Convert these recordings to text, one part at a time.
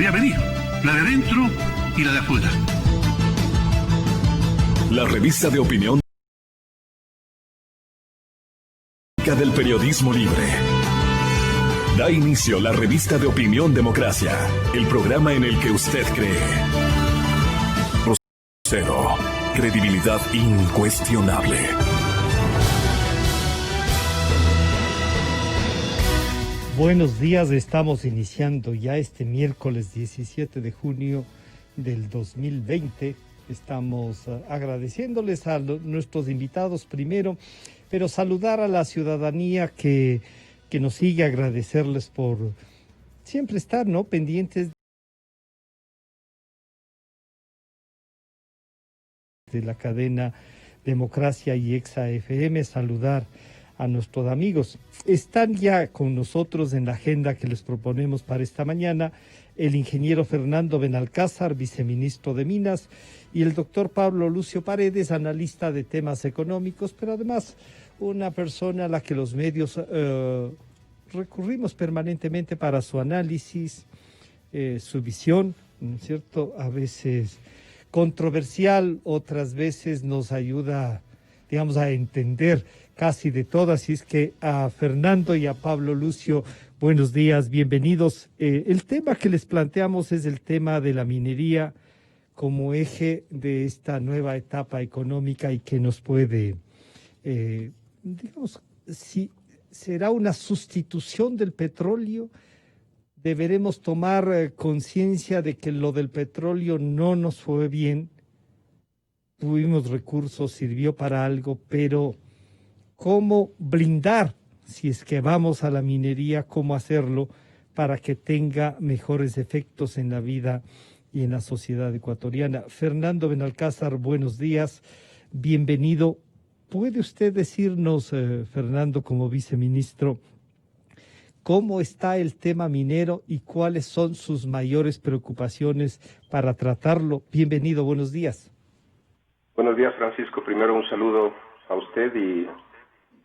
podría venir, la de adentro y la de afuera. La revista de opinión del periodismo libre. Da inicio la revista de opinión Democracia, el programa en el que usted cree. Cero, credibilidad incuestionable. Buenos días, estamos iniciando ya este miércoles 17 de junio del 2020. Estamos agradeciéndoles a nuestros invitados primero, pero saludar a la ciudadanía que nos sigue, agradecerles por siempre estar, ¿no?, pendientes de la cadena Democracia y Exa FM, saludar a nuestros amigos. Están ya con nosotros en la agenda que les proponemos para esta mañana el ingeniero Fernando Benalcázar, viceministro de Minas, y el doctor Pablo Lucio Paredes, analista de temas económicos, pero además una persona a la que los medios recurrimos permanentemente para su análisis, su visión, ¿no es cierto?, a veces controversial, otras veces nos ayuda, digamos, a entender casi de todo. Así es que a Fernando y a Pablo Lucio, buenos días, bienvenidos. El tema que les planteamos es el tema de la minería como eje de esta nueva etapa económica y que nos puede, digamos, si será una sustitución del petróleo. Deberemos tomar conciencia de que lo del petróleo no nos fue bien. Tuvimos recursos, sirvió para algo, pero ¿cómo blindar, si es que vamos a la minería, cómo hacerlo para que tenga mejores efectos en la vida y en la sociedad ecuatoriana? Fernando Benalcázar, buenos días, bienvenido. ¿Puede usted decirnos, Fernando, como viceministro, cómo está el tema minero y cuáles son sus mayores preocupaciones para tratarlo? Bienvenido, buenos días. Buenos días, Francisco. Primero un saludo a usted y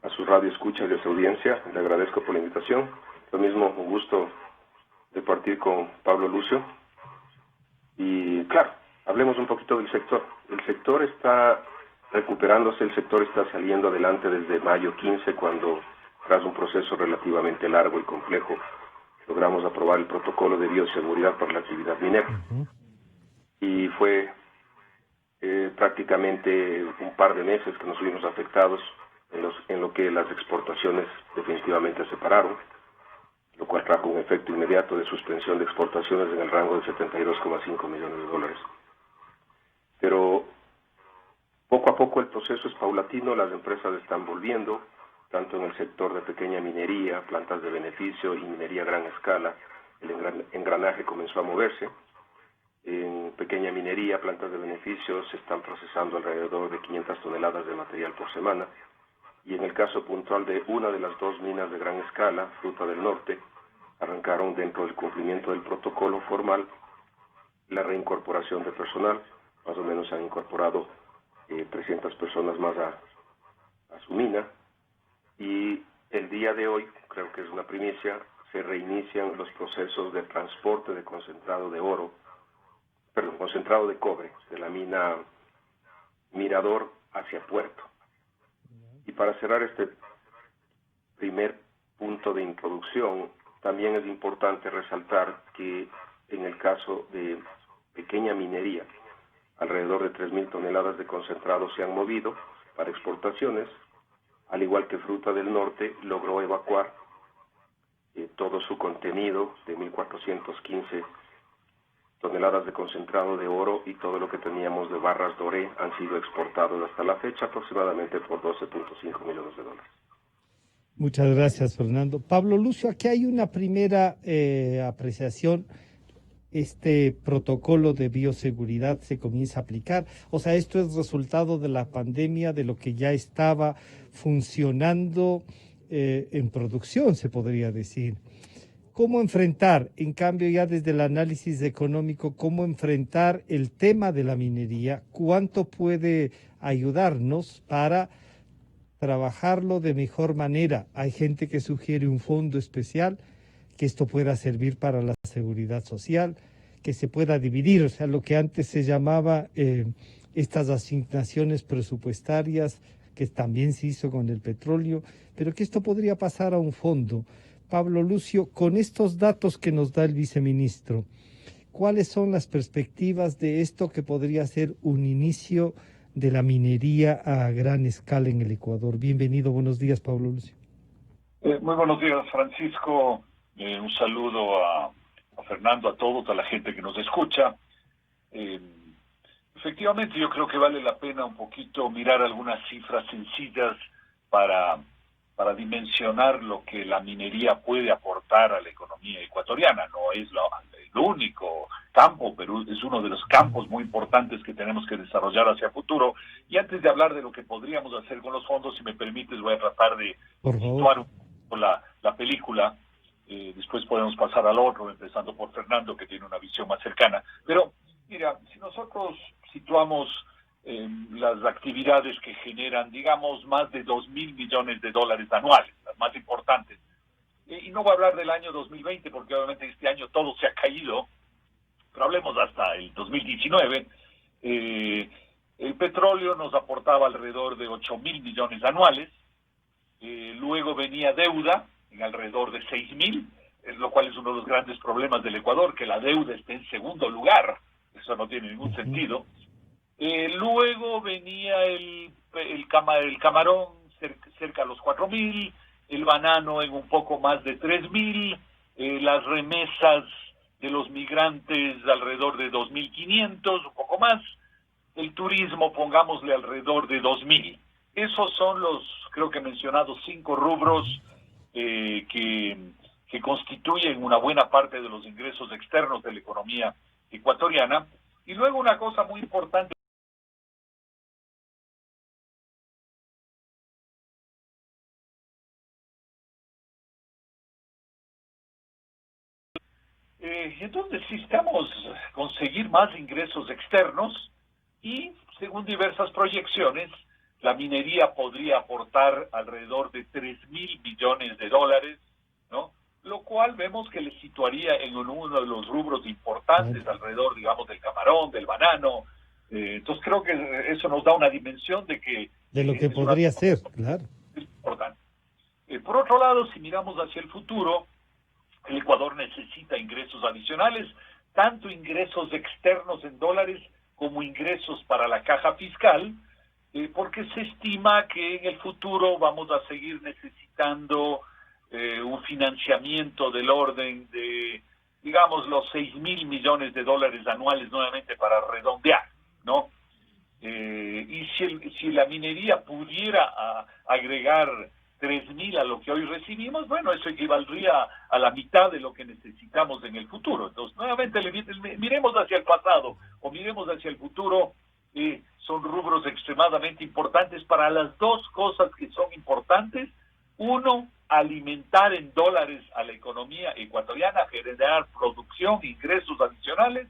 a su radio escucha y a su audiencia. Le agradezco por la invitación. Lo mismo, un gusto de partir con Pablo Lucio. Y claro, hablemos un poquito del sector. El sector está recuperándose, el sector está saliendo adelante desde mayo 15, cuando, tras un proceso relativamente largo y complejo, logramos aprobar el protocolo de bioseguridad para la actividad minera. Y fue prácticamente un par de meses que nos vimos afectados en lo que las exportaciones definitivamente se pararon, lo cual trajo un efecto inmediato de suspensión de exportaciones en el rango de 72,5 millones de dólares. Pero poco a poco el proceso es paulatino, las empresas están volviendo, tanto en el sector de pequeña minería, plantas de beneficio y minería a gran escala. El engranaje comenzó a moverse. En pequeña minería, plantas de beneficio, se están procesando alrededor de 500 toneladas de material por semana. Y en el caso puntual de una de las dos minas de gran escala, Fruta del Norte, arrancaron dentro del cumplimiento del protocolo formal la reincorporación de personal. Más o menos se han incorporado 300 personas más a su mina. Y el día de hoy, creo que es una primicia, se reinician los procesos de transporte de concentrado de cobre, de la mina Mirador hacia Puerto. Y para cerrar este primer punto de introducción, también es importante resaltar que en el caso de pequeña minería, alrededor de 3.000 toneladas de concentrado se han movido para exportaciones, al igual que Fruta del Norte logró evacuar todo su contenido de 1.415 toneladas de concentrado de oro, y todo lo que teníamos de barras doré han sido exportados hasta la fecha aproximadamente por 12.5 millones de dólares. Muchas gracias, Fernando. Pablo Lucio, aquí hay una primera apreciación. Este protocolo de bioseguridad se comienza a aplicar. O sea, esto es resultado de la pandemia, de lo que ya estaba funcionando en producción, se podría decir. ¿Cómo enfrentar, en cambio ya desde el análisis económico, cómo enfrentar el tema de la minería? ¿Cuánto puede ayudarnos para trabajarlo de mejor manera? Hay gente que sugiere un fondo especial, que esto pueda servir para la seguridad social. que se pueda dividir, o sea, lo que antes se llamaba estas asignaciones presupuestarias, que también se hizo con el petróleo, pero que esto podría pasar a un fondo. Pablo Lucio, con estos datos que nos da el viceministro, ¿cuáles son las perspectivas de esto que podría ser un inicio de la minería a gran escala en el Ecuador? Bienvenido, buenos días, Pablo Lucio. Muy buenos días, Francisco. Un saludo a Fernando, a todos, a la gente que nos escucha. Efectivamente, yo creo que vale la pena un poquito mirar algunas cifras sencillas para dimensionar lo que la minería puede aportar a la economía ecuatoriana. No es el único campo, pero es uno de los campos muy importantes que tenemos que desarrollar hacia el futuro. Y antes de hablar de lo que podríamos hacer con los fondos, si me permites, voy a tratar de situar un poco la película. Después podemos pasar al otro, empezando por Fernando, que tiene una visión más cercana. Pero, mira, si nosotros situamos las actividades que generan, digamos, más de 2.000 millones de dólares anuales, las más importantes. Y no voy a hablar del año 2020, porque obviamente este año todo se ha caído, pero hablemos hasta el 2019. El petróleo nos aportaba alrededor de 8.000 millones anuales, luego venía deuda en alrededor de 6.000, lo cual es uno de los grandes problemas del Ecuador, que la deuda esté en segundo lugar. Eso no tiene ningún sentido. Luego venía el camarón cerca a los 4.000, el banano en un poco más de 3.000, las remesas de los migrantes alrededor de 2.500, un poco más, el turismo pongámosle alrededor de 2.000. Esos son los, creo que mencionados, 5 rubros que constituyen una buena parte de los ingresos externos de la economía ecuatoriana. Y luego una cosa muy importante. Entonces necesitamos conseguir más ingresos externos y, según diversas proyecciones, la minería podría aportar alrededor de 3.000 millones de dólares, ¿no? Lo cual vemos que le situaría en uno de los rubros importantes, alrededor, digamos, del camarón, del banano. Entonces creo que eso nos da una dimensión de lo que podría ser, claro. Es importante. Por otro lado, si miramos hacia el futuro, el Ecuador necesita ingresos adicionales, tanto ingresos externos en dólares como ingresos para la caja fiscal, porque se estima que en el futuro vamos a seguir necesitando un financiamiento del orden de, digamos, los 6.000 millones de dólares anuales, nuevamente para redondear, ¿no? Y si la minería pudiera agregar 3.000 a lo que hoy recibimos, bueno, eso equivaldría a la mitad de lo que necesitamos en el futuro. Entonces, nuevamente, miremos hacia el pasado o miremos hacia el futuro. Son rubros extremadamente importantes para las dos cosas que son importantes. Uno, alimentar en dólares a la economía ecuatoriana, generar producción, ingresos adicionales.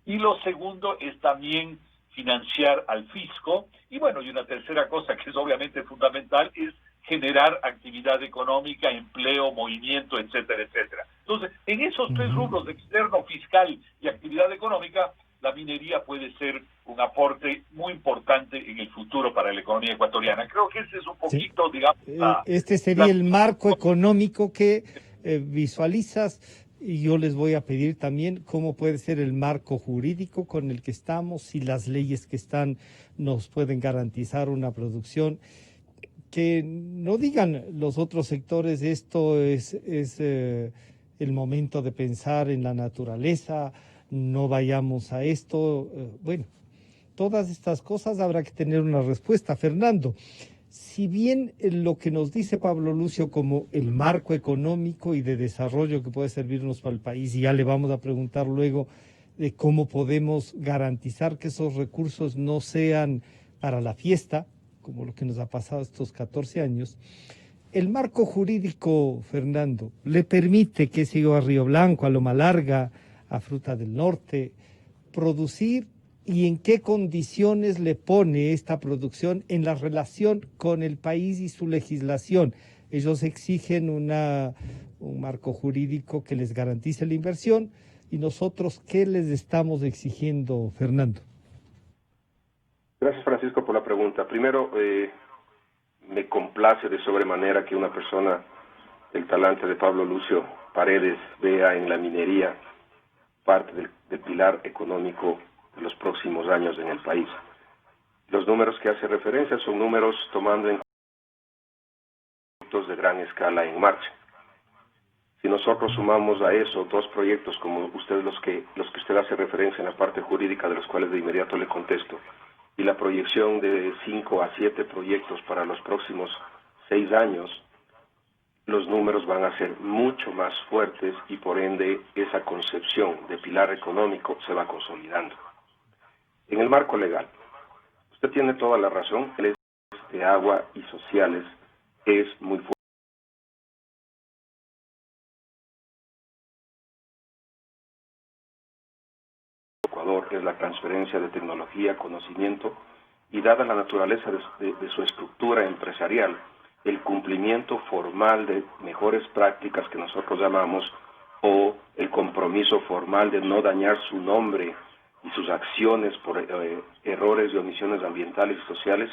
Y lo segundo es también financiar al fisco. Y bueno, y una tercera cosa que es obviamente fundamental es generar actividad económica, empleo, movimiento, etcétera, etcétera. Entonces, en esos tres rubros, externo, fiscal y actividad económica, la minería puede ser un aporte muy importante en el futuro para la economía ecuatoriana. Creo que ese es un poquito, digamos... Este sería el marco económico que visualizas, y yo les voy a pedir también cómo puede ser el marco jurídico con el que estamos, si las leyes que están nos pueden garantizar una producción. Que no digan los otros sectores, esto es el momento de pensar en la naturaleza, no vayamos a esto. Bueno, todas estas cosas habrá que tener una respuesta. Fernando, si bien lo que nos dice Pablo Lucio como el marco económico y de desarrollo que puede servirnos para el país, y ya le vamos a preguntar luego de cómo podemos garantizar que esos recursos no sean para la fiesta, como lo que nos ha pasado estos 14 años, el marco jurídico, Fernando, le permite, que siga a Río Blanco, a Loma Larga, a Fruta del Norte, producir, y en qué condiciones le pone esta producción en la relación con el país y su legislación. Ellos exigen un marco jurídico que les garantice la inversión, y nosotros qué les estamos exigiendo, Fernando. Gracias, Francisco, por la pregunta. Primero, me complace de sobremanera que una persona del talante de Pablo Lucio Paredes vea en la minería parte del pilar económico de los próximos años en el país. Los números que hace referencia son números tomando en cuenta proyectos de gran escala en marcha. Si nosotros sumamos a eso 2 proyectos como los que usted hace referencia en la parte jurídica, de los cuales de inmediato le contesto, y la proyección de 5 a 7 proyectos para los próximos 6 años, los números van a ser mucho más fuertes y por ende esa concepción de pilar económico se va consolidando. En el marco legal, usted tiene toda la razón, el de agua y sociales es muy fuerte. Ecuador es la transferencia de tecnología, conocimiento y dada la naturaleza de su estructura empresarial, el cumplimiento formal de mejores prácticas que nosotros llamamos o el compromiso formal de no dañar su nombre y sus acciones por errores y omisiones ambientales y sociales,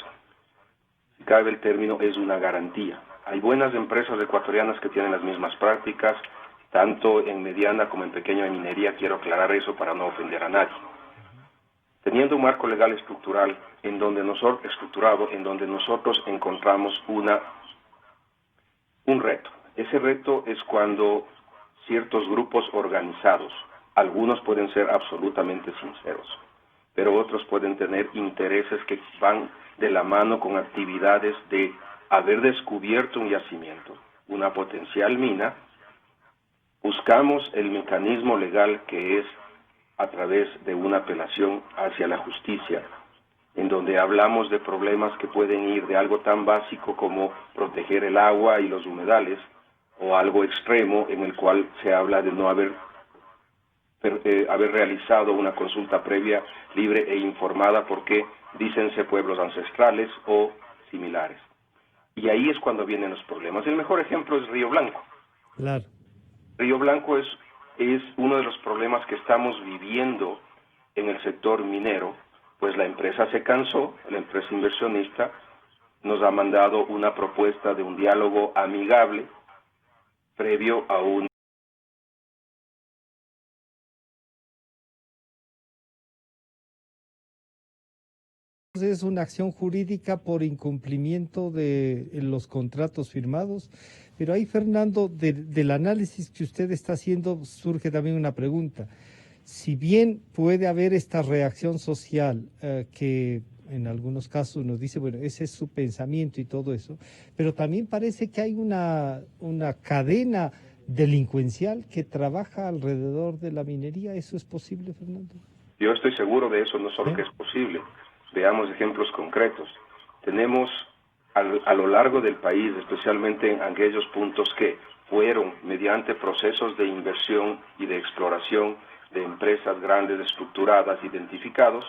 si cabe el término, es una garantía. Hay buenas empresas ecuatorianas que tienen las mismas prácticas, tanto en mediana como en pequeña minería, quiero aclarar eso para no ofender a nadie. Teniendo un marco legal estructural en donde nosotros encontramos un reto. Ese reto es cuando ciertos grupos organizados, algunos pueden ser absolutamente sinceros, pero otros pueden tener intereses que van de la mano con actividades de haber descubierto un yacimiento, una potencial mina. Buscamos el mecanismo legal que es a través de una apelación hacia la justicia, en donde hablamos de problemas que pueden ir de algo tan básico como proteger el agua y los humedales, o algo extremo en el cual se habla de no haber realizado una consulta previa, libre e informada porque dícense pueblos ancestrales o similares. Y ahí es cuando vienen los problemas. El mejor ejemplo es Río Blanco. Claro. Río Blanco es uno de los problemas que estamos viviendo en el sector minero, pues la empresa se cansó, la empresa inversionista nos ha mandado una propuesta de un diálogo amigable previo a un Es una acción jurídica por incumplimiento de los contratos firmados, pero ahí, Fernando, del análisis que usted está haciendo surge también una pregunta. Si bien puede haber esta reacción social que en algunos casos nos dice, bueno, ese es su pensamiento y todo eso, pero también parece que hay una cadena delincuencial que trabaja alrededor de la minería. ¿Eso es posible, Fernando? Yo estoy seguro de eso, no solo que es posible. Veamos ejemplos concretos. Tenemos a lo largo del país, especialmente en aquellos puntos que fueron mediante procesos de inversión y de exploración de empresas grandes, estructuradas, identificados,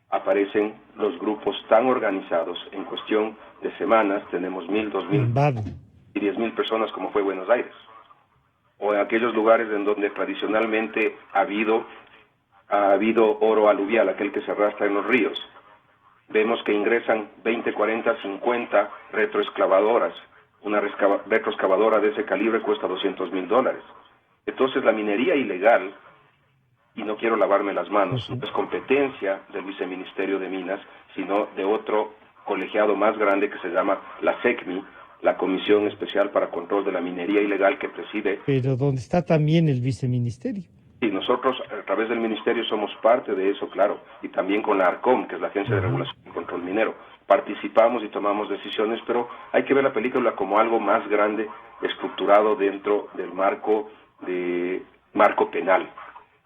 aparecen los grupos tan organizados. En cuestión de semanas tenemos 1.000, 2.000 y 10.000 personas como fue Buenos Aires. O en aquellos lugares en donde tradicionalmente ha habido oro aluvial, aquel que se arrastra en los ríos. Vemos que ingresan 20, 40, 50 retroexcavadoras. Una retroexcavadora de ese calibre cuesta $200,000. Entonces la minería ilegal, y no quiero lavarme las manos, no es competencia del Viceministerio de Minas, sino de otro colegiado más grande que se llama la SECMI, la Comisión Especial para Control de la Minería Ilegal, que preside. Pero donde está también el Viceministerio. Sí, nosotros a través del Ministerio somos parte de eso, claro, y también con la ARCOM, que es la Agencia de Regulación y Control Minero. Participamos y tomamos decisiones, pero hay que ver la película como algo más grande, estructurado dentro del marco penal.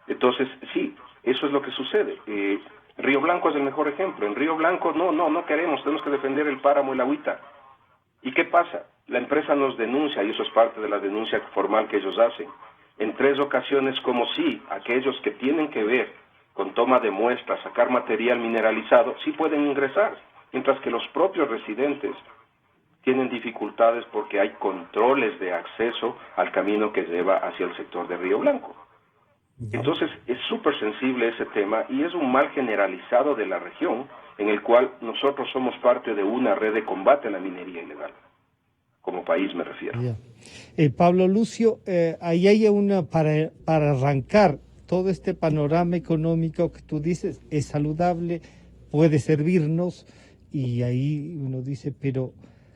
Entonces, sí, eso es lo que sucede. Río Blanco es el mejor ejemplo. En Río Blanco no queremos, tenemos que defender el páramo y la agüita. ¿Y qué pasa? La empresa nos denuncia, y eso es parte de la denuncia formal que ellos hacen. En 3 ocasiones, como si aquellos que tienen que ver con toma de muestras, sacar material mineralizado, sí pueden ingresar, mientras que los propios residentes tienen dificultades porque hay controles de acceso al camino que lleva hacia el sector de Río Blanco. Entonces es súper sensible ese tema y es un mal generalizado de la región en el cual nosotros somos parte de una red de combate a la minería ilegal. Como país me refiero. Pablo Lucio, ahí hay para arrancar todo este panorama económico que tú dices, es saludable, puede servirnos, y ahí uno dice, pero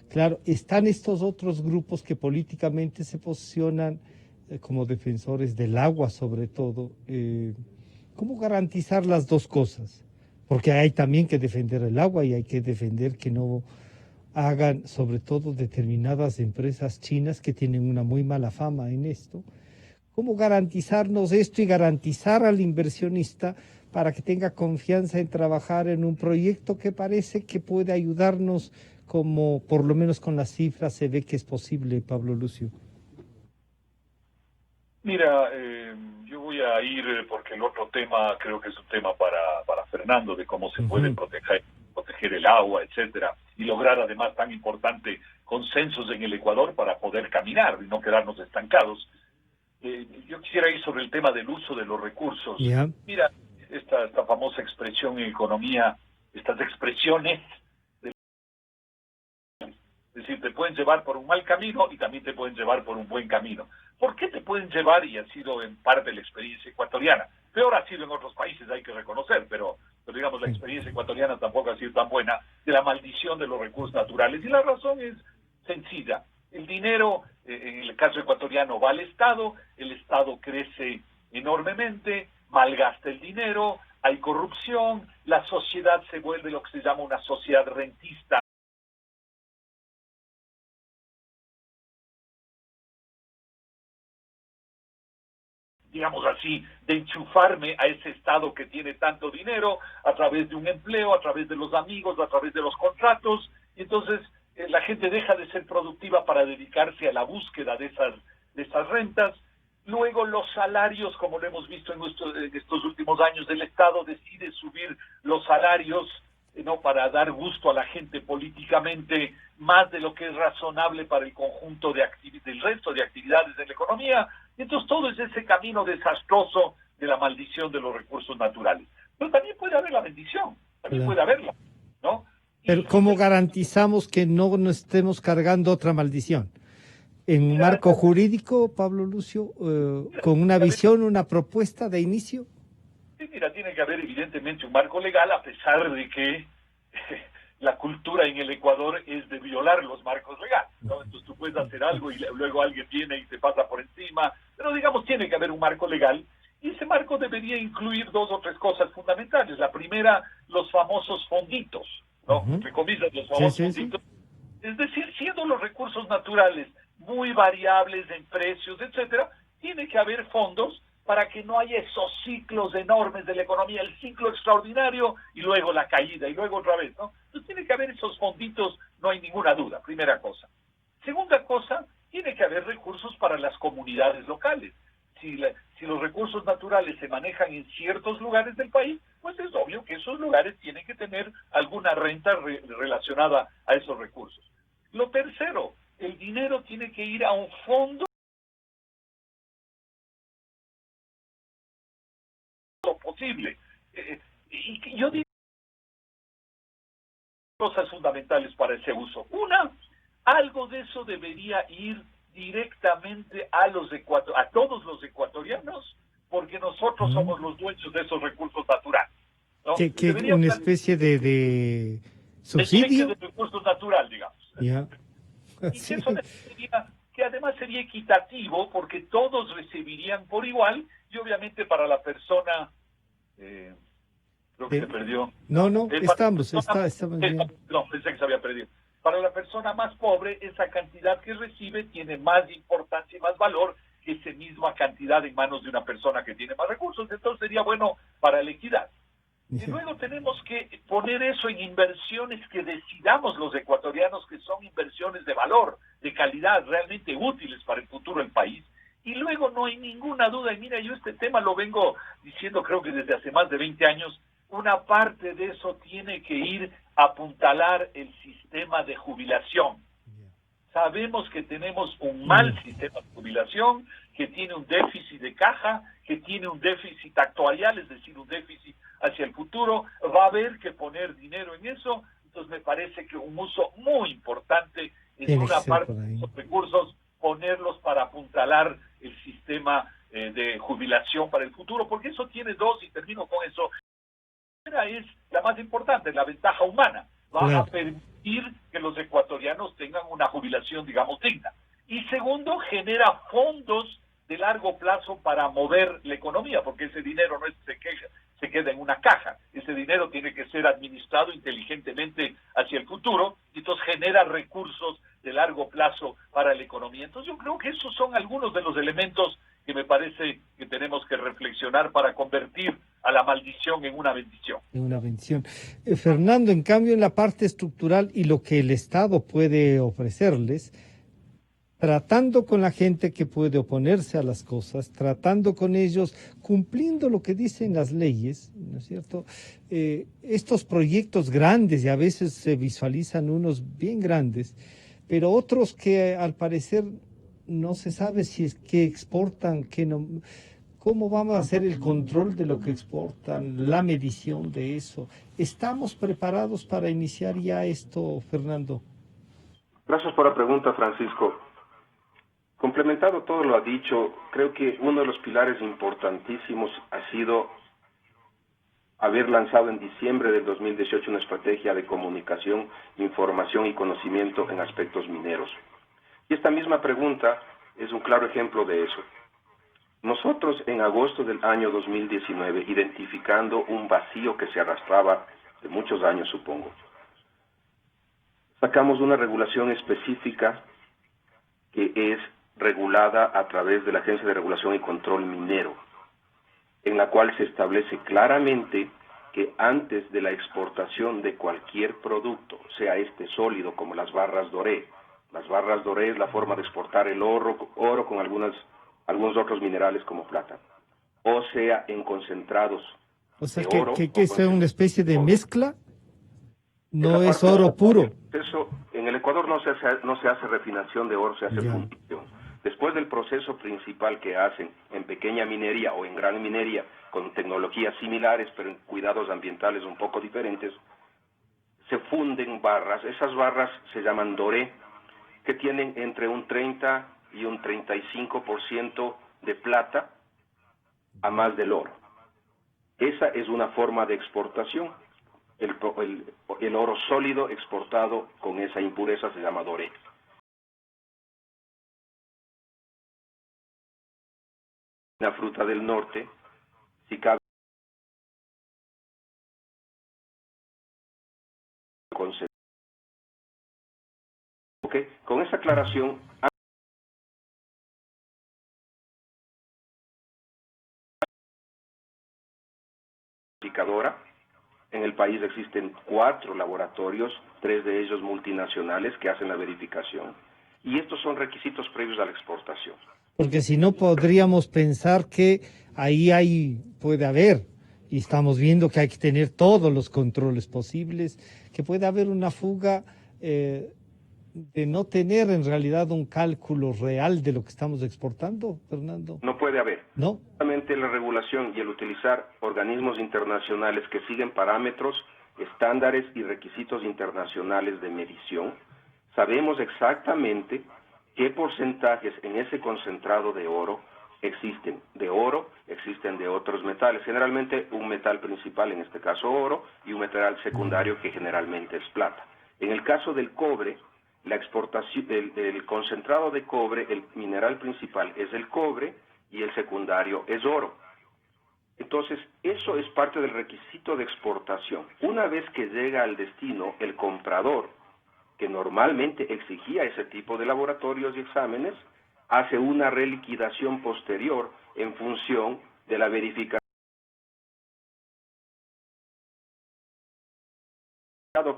claro, están estos otros grupos que políticamente se posicionan como defensores del agua sobre todo. ¿Cómo garantizar las dos cosas? Porque hay también que defender el agua y hay que defender que no hagan, sobre todo determinadas empresas chinas que tienen una muy mala fama en esto. ¿Cómo garantizarnos esto y garantizar al inversionista para que tenga confianza en trabajar en un proyecto que parece que puede ayudarnos, como por lo menos con las cifras se ve que es posible, Pablo Lucio? Mira, yo voy a ir porque el otro tema creo que es un tema para Fernando, de cómo se puede proteger el agua, etcétera, y lograr además tan importante consensos en el Ecuador para poder caminar y no quedarnos estancados. Yo quisiera ir sobre el tema del uso de los recursos. Mira, esta famosa expresión en economía, estas expresiones, es decir, te pueden llevar por un mal camino y también te pueden llevar por un buen camino. ¿Por qué te pueden llevar? Y ha sido en parte la experiencia ecuatoriana. Peor ha sido en otros países, hay que reconocer, pero digamos la experiencia ecuatoriana tampoco ha sido tan buena, de la maldición de los recursos naturales. Y la razón es sencilla. El dinero, en el caso ecuatoriano, va al Estado, el Estado crece enormemente, malgasta el dinero, hay corrupción, la sociedad se vuelve lo que se llama una sociedad rentista. Digamos así, de enchufarme a ese Estado que tiene tanto dinero a través de un empleo, a través de los amigos, a través de los contratos. Y entonces la gente deja de ser productiva para dedicarse a la búsqueda de esas rentas. Luego los salarios, como lo hemos visto en estos últimos años, el Estado decide subir los salarios, ¿no?, para dar gusto a la gente políticamente, más de lo que es razonable para el conjunto del resto de actividades de la economía. Entonces todo es ese camino desastroso de la maldición de los recursos naturales. Pero también puede haber la bendición, también puede haberla, ¿no? Pero ¿cómo garantizamos que no nos estemos cargando otra maldición? ¿En un marco jurídico, Pablo Lucio, con una visión, una propuesta de inicio? Sí, mira, tiene que haber evidentemente un marco legal, a pesar de que la cultura en el Ecuador es de violar los marcos legales, ¿no? Entonces tú puedes hacer algo y luego alguien viene y te pasa por encima, pero digamos tiene que haber un marco legal, y ese marco debería incluir dos o tres cosas fundamentales. La primera, los famosos fonditos, ¿no? Entre comillas, los famosos fonditos. Es decir, siendo los recursos naturales muy variables en precios, etcétera, tiene que haber fondos para que no haya esos ciclos enormes de la economía, el ciclo extraordinario y luego la caída y luego otra vez, ¿no? Entonces tiene que haber esos fonditos, no hay ninguna duda, primera cosa. Segunda cosa, tiene que haber recursos para las comunidades locales. Si los recursos naturales se manejan en ciertos lugares del país, pues es obvio que esos lugares tienen que tener alguna renta relacionada a esos recursos. Lo tercero, el dinero tiene que ir a un fondo lo posible. Y yo digo cosas fundamentales para ese uso. Una, algo de eso debería ir directamente a todos los ecuatorianos, porque nosotros somos los dueños de esos recursos naturales, ¿no? Que una especie de subsidio de recursos naturales, digamos. Y sí. que además sería equitativo, porque todos recibirían por igual, y obviamente para la persona creo que se perdió. No, estamos bien. No, pensé que se había perdido. Para la persona más pobre, esa cantidad que recibe tiene más importancia y más valor que esa misma cantidad en manos de una persona que tiene más recursos. Entonces sería bueno para la equidad. Y luego tenemos que poner eso en inversiones que decidamos los ecuatorianos, que son inversiones de valor, de calidad, realmente útiles para el futuro del país. Y luego no hay ninguna duda, y mira, yo este tema lo vengo diciendo creo que desde hace más de 20 años, una parte de eso tiene que ir a apuntalar el sistema de jubilación. sabemos que tenemos un mal sistema de jubilación, que tiene un déficit de caja, que tiene un déficit actuarial, es decir, un déficit hacia el futuro. Va a haber que poner dinero en eso. Entonces me parece que un uso muy importante es una parte de esos recursos, ponerlos para apuntalar el sistema de jubilación para el futuro, porque eso tiene dos, y termino con eso. La primera es la más importante, la ventaja humana. Va a permitir que los ecuatorianos tengan una jubilación, digamos, digna. Y segundo, genera fondos de largo plazo para mover la economía, porque ese dinero no se queda en una caja. Ese dinero tiene que ser administrado inteligentemente hacia el futuro, y entonces genera recursos de largo plazo para la economía. Entonces yo creo que esos son algunos de los elementos que me parece que tenemos que reflexionar para convertir a la maldición en una bendición. En una bendición. Fernando, en cambio, en la parte estructural y lo que el Estado puede ofrecerles, tratando con la gente que puede oponerse a las cosas, tratando con ellos, cumpliendo lo que dicen las leyes, ¿no es cierto? Estos proyectos grandes, y a veces se visualizan unos bien grandes, pero otros que al parecer no se sabe si es que exportan, que no. ¿Cómo vamos a hacer el control de lo que exportan, la medición de eso? ¿Estamos preparados para iniciar ya esto, Fernando? Gracias por la pregunta, Francisco. Complementado todo lo ha dicho, creo que uno de los pilares importantísimos ha sido haber lanzado en diciembre del 2018 una estrategia de comunicación, información y conocimiento en aspectos mineros. Y esta misma pregunta es un claro ejemplo de eso. Nosotros en agosto del año 2019, identificando un vacío que se arrastraba de muchos años, supongo, sacamos una regulación específica que es regulada a través de la Agencia de Regulación y Control Minero, en la cual se establece claramente que antes de la exportación de cualquier producto, sea este sólido como las barras doré es la forma de exportar el oro con algunos otros minerales como plata, o sea en concentrados. O sea, que sea una especie de mezcla, no es oro puro. Eso, en el Ecuador no se hace refinación de oro, se hace fundición. Después del proceso principal que hacen en pequeña minería o en gran minería, con tecnologías similares, pero en cuidados ambientales un poco diferentes, se funden barras. Esas barras se llaman doré, que tienen entre un 30 y un 35% de plata a más del oro. Esa es una forma de exportación. El oro sólido exportado con esa impureza se llama doré. La fruta del norte, si cabe, con esa aclaración, en el país existen 4 laboratorios, 3 de ellos multinacionales que hacen la verificación, y estos son requisitos previos a la exportación. Porque si no podríamos pensar que ahí puede haber, y estamos viendo que hay que tener todos los controles posibles, que puede haber una fuga de no tener en realidad un cálculo real de lo que estamos exportando, Fernando. No puede haber. No. Solamente la regulación y el utilizar organismos internacionales que siguen parámetros, estándares y requisitos internacionales de medición, sabemos exactamente qué porcentajes en ese concentrado de oro existen de oro, existen de otros metales, generalmente un metal principal, en este caso oro, y un metal secundario que generalmente es plata. En el caso del cobre, la exportación del concentrado de cobre, el mineral principal es el cobre y el secundario es oro. Entonces, eso es parte del requisito de exportación. Una vez que llega al destino, el comprador, que normalmente exigía ese tipo de laboratorios y exámenes, hace una reliquidación posterior en función de la verificación.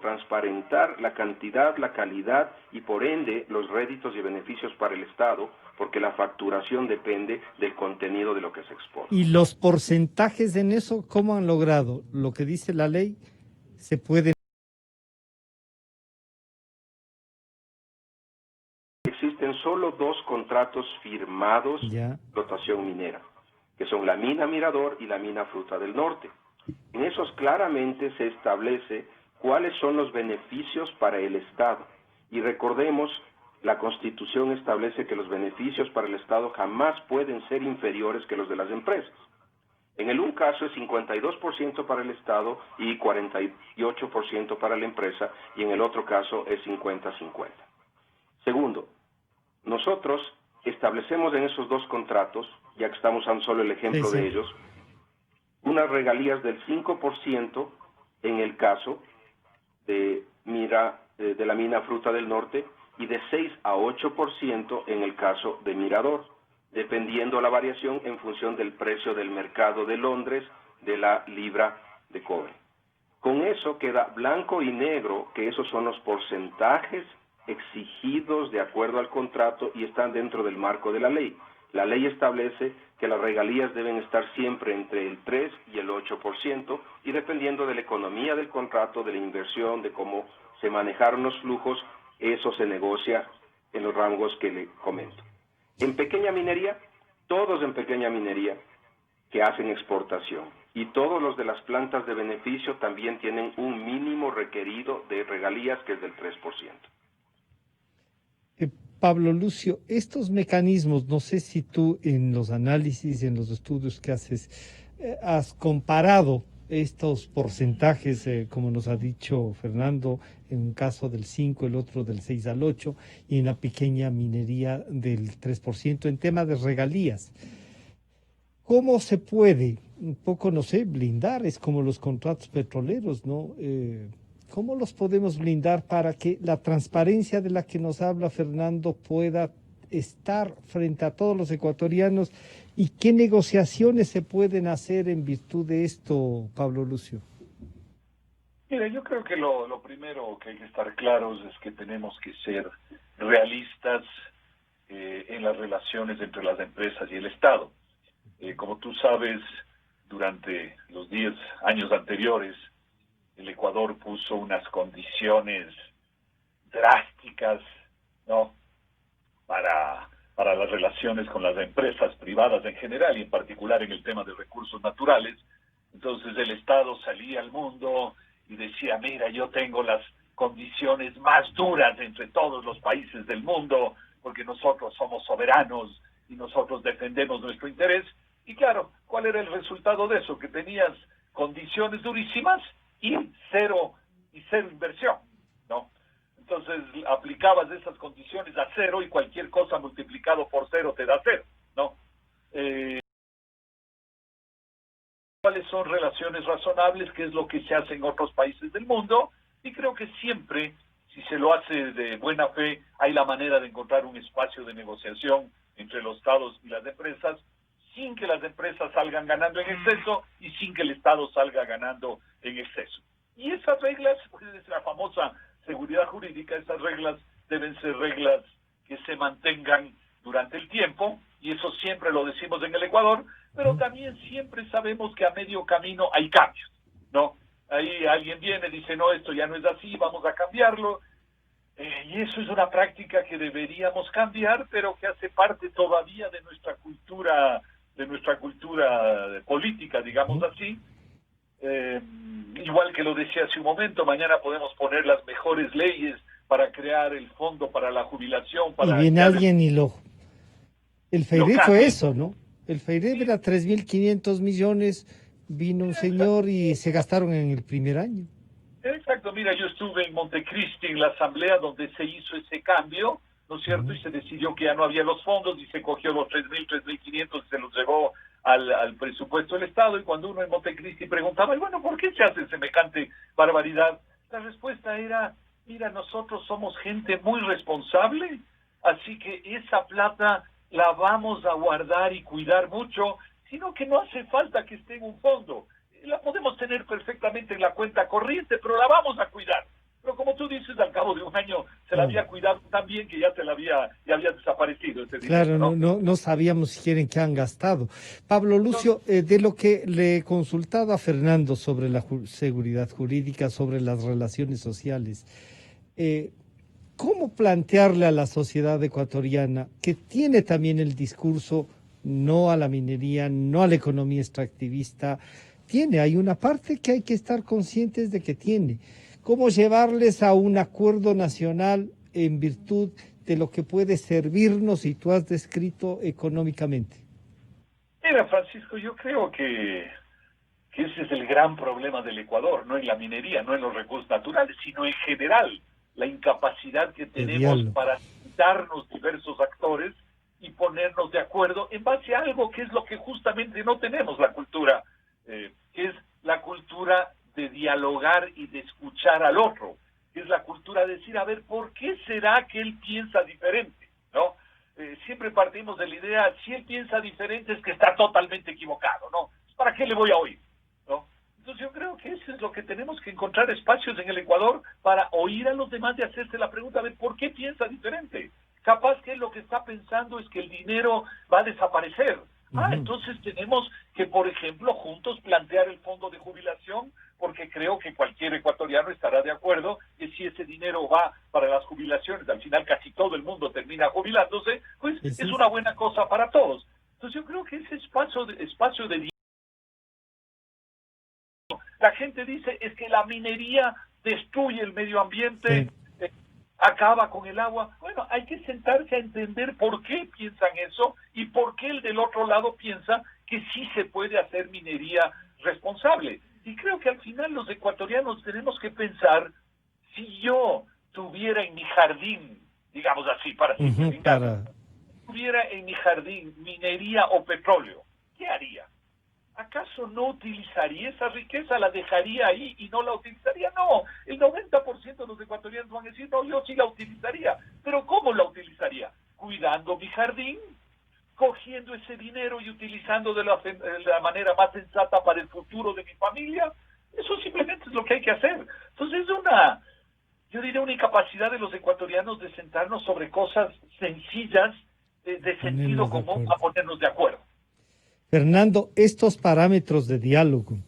Transparentar la cantidad, la calidad y por ende los réditos y beneficios para el Estado, porque la facturación depende del contenido de lo que se exporta. ¿Y los porcentajes en eso cómo han logrado? Lo que dice la ley, se puede existen solo 2 contratos firmados Ya. de explotación minera, que son la mina Mirador y la mina Fruta del Norte. En esos claramente se establece cuáles son los beneficios para el Estado. Y recordemos, la Constitución establece que los beneficios para el Estado jamás pueden ser inferiores que los de las empresas. En el un caso es 52% para el Estado y 48% para la empresa, y en el otro caso es 50-50. Segundo, nosotros establecemos en esos 2 contratos, ya que estamos usando solo el ejemplo de ellos, unas regalías del 5% en el caso de la mina Fruta del Norte y de 6 a 8% en el caso de Mirador, dependiendo la variación en función del precio del mercado de Londres de la libra de cobre. Con eso queda blanco y negro que esos son los porcentajes exigidos de acuerdo al contrato y están dentro del marco de la ley. La ley establece que las regalías deben estar siempre entre el 3 y el 8% y dependiendo de la economía del contrato, de la inversión, de cómo se manejaron los flujos, eso se negocia en los rangos que le comento. En pequeña minería, todos en pequeña minería que hacen exportación y todos los de las plantas de beneficio también tienen un mínimo requerido de regalías que es del 3%. Pablo Lucio, estos mecanismos, no sé si tú en los análisis, en los estudios que haces, has comparado estos porcentajes, como nos ha dicho Fernando, en un caso del 5, el otro del 6 al 8, y en la pequeña minería del 3%, en tema de regalías. ¿Cómo se puede, un poco, no sé, blindar? Es como los contratos petroleros, ¿no? ¿Cómo los podemos blindar para que la transparencia de la que nos habla Fernando pueda estar frente a todos los ecuatorianos? ¿Y qué negociaciones se pueden hacer en virtud de esto, Pablo Lucio? Mira, yo creo que lo primero que hay que estar claros es que tenemos que ser realistas en las relaciones entre las empresas y el Estado. Como tú sabes, durante los 10 años anteriores, el Ecuador puso unas condiciones drásticas, ¿no?, para las relaciones con las empresas privadas en general y en particular en el tema de recursos naturales. Entonces el Estado salía al mundo y decía, mira, yo tengo las condiciones más duras entre todos los países del mundo porque nosotros somos soberanos y nosotros defendemos nuestro interés. Y claro, ¿cuál era el resultado de eso? Que tenías condiciones durísimas y cero inversión, ¿no? Entonces aplicabas esas condiciones a cero y cualquier cosa multiplicado por cero te da cero, ¿no? ¿Cuáles son relaciones razonables? ¿Qué es lo que se hace en otros países del mundo? Y creo que siempre, si se lo hace de buena fe, hay la manera de encontrar un espacio de negociación entre los estados y las empresas, sin que las empresas salgan ganando en exceso y sin que el Estado salga ganando en exceso. Y esas reglas, pues es la famosa seguridad jurídica, esas reglas deben ser reglas que se mantengan durante el tiempo, y eso siempre lo decimos en el Ecuador, pero también siempre sabemos que a medio camino hay cambios, ¿no? Ahí alguien viene y dice, no, esto ya no es así, vamos a cambiarlo, y eso es una práctica que deberíamos cambiar, pero que hace parte todavía de nuestra cultura política, digamos así. Igual que lo decía hace un momento, mañana podemos poner las mejores leyes para crear el fondo para la jubilación. Y viene alguien y el FEIRE fue eso, ¿no? El FEIRE era 3.500 millones, vino un señor y se gastaron en el primer año. Exacto, mira, yo estuve en Montecristi en la asamblea donde se hizo ese cambio, ¿no es cierto? Y se decidió que ya no había los fondos y se cogió los 3.500 y se los llevó al presupuesto del Estado. Y cuando uno en Montecristi preguntaba, y bueno, ¿por qué se hace semejante barbaridad? La respuesta era, mira, nosotros somos gente muy responsable, así que esa plata la vamos a guardar y cuidar mucho, sino que no hace falta que esté en un fondo. La podemos tener perfectamente en la cuenta corriente, pero la vamos a cuidar. Pero como tú dices, al cabo de un año se la había cuidado tan bien que ya había desaparecido ese dinero. Claro, no sabíamos siquiera en qué han gastado. Pablo Lucio, de lo que le he consultado a Fernando sobre la seguridad jurídica, sobre las relaciones sociales, ¿Cómo plantearle a la sociedad ecuatoriana, que tiene también el discurso no a la minería, no a la economía extractivista? Hay una parte que hay que estar conscientes de que tiene. ¿Cómo llevarles a un acuerdo nacional en virtud de lo que puede servirnos, y tú has descrito, económicamente? Mira, Francisco, yo creo que ese es el gran problema del Ecuador, no en la minería, no en los recursos naturales, sino en general, la incapacidad que tenemos para darnos diversos actores y ponernos de acuerdo en base a algo que es lo que justamente no tenemos, la cultura, que es la cultura de dialogar y de escuchar al otro, que es la cultura de decir, a ver, ¿por qué será que él piensa diferente? ¿No? Siempre partimos de la idea, si él piensa diferente es que está totalmente equivocado, ¿no? ¿Para qué le voy a oír? ¿No? Entonces yo creo que eso es lo que tenemos que encontrar espacios en el Ecuador para oír a los demás y hacerse la pregunta, a ver, ¿por qué piensa diferente? Capaz que lo que está pensando es que el dinero va a desaparecer. Entonces tenemos que, por ejemplo, juntos plantear el fondo de jubilación, porque creo que cualquier ecuatoriano estará de acuerdo que si ese dinero va para las jubilaciones, al final casi todo el mundo termina jubilándose, pues es una buena cosa para todos. Entonces yo creo que ese espacio de la gente dice es que la minería destruye el medio ambiente, acaba con el agua. Bueno, hay que sentarse a entender por qué piensan eso y por qué el del otro lado piensa que sí se puede hacer minería responsable. Y creo que al final los ecuatorianos tenemos que pensar, si yo tuviera en mi jardín, digamos así, para simplificar, tuviera en mi jardín minería o petróleo, ¿qué haría? ¿Acaso no utilizaría esa riqueza? ¿La dejaría ahí y no la utilizaría? No, el 90% de los ecuatorianos van a decir, no, yo sí la utilizaría. ¿Pero cómo la utilizaría? Cuidando mi jardín, cogiendo ese dinero y utilizando de la manera más sensata para el futuro de mi familia. Eso simplemente es lo que hay que hacer. Entonces es yo diría una incapacidad de los ecuatorianos de sentarnos sobre cosas sencillas, de sentido común, a ponernos de acuerdo. Fernando, estos parámetros de diálogo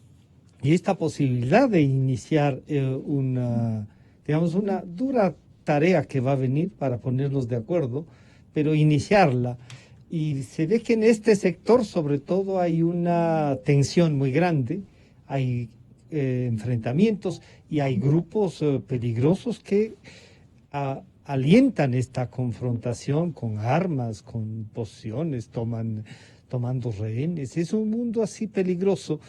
y esta posibilidad de iniciar una dura tarea que va a venir para ponernos de acuerdo, pero iniciarla. Y se ve que en este sector, sobre todo, hay una tensión muy grande, hay enfrentamientos y hay grupos peligrosos que alientan esta confrontación con armas, con posiciones, tomando rehenes. Es un mundo así peligroso,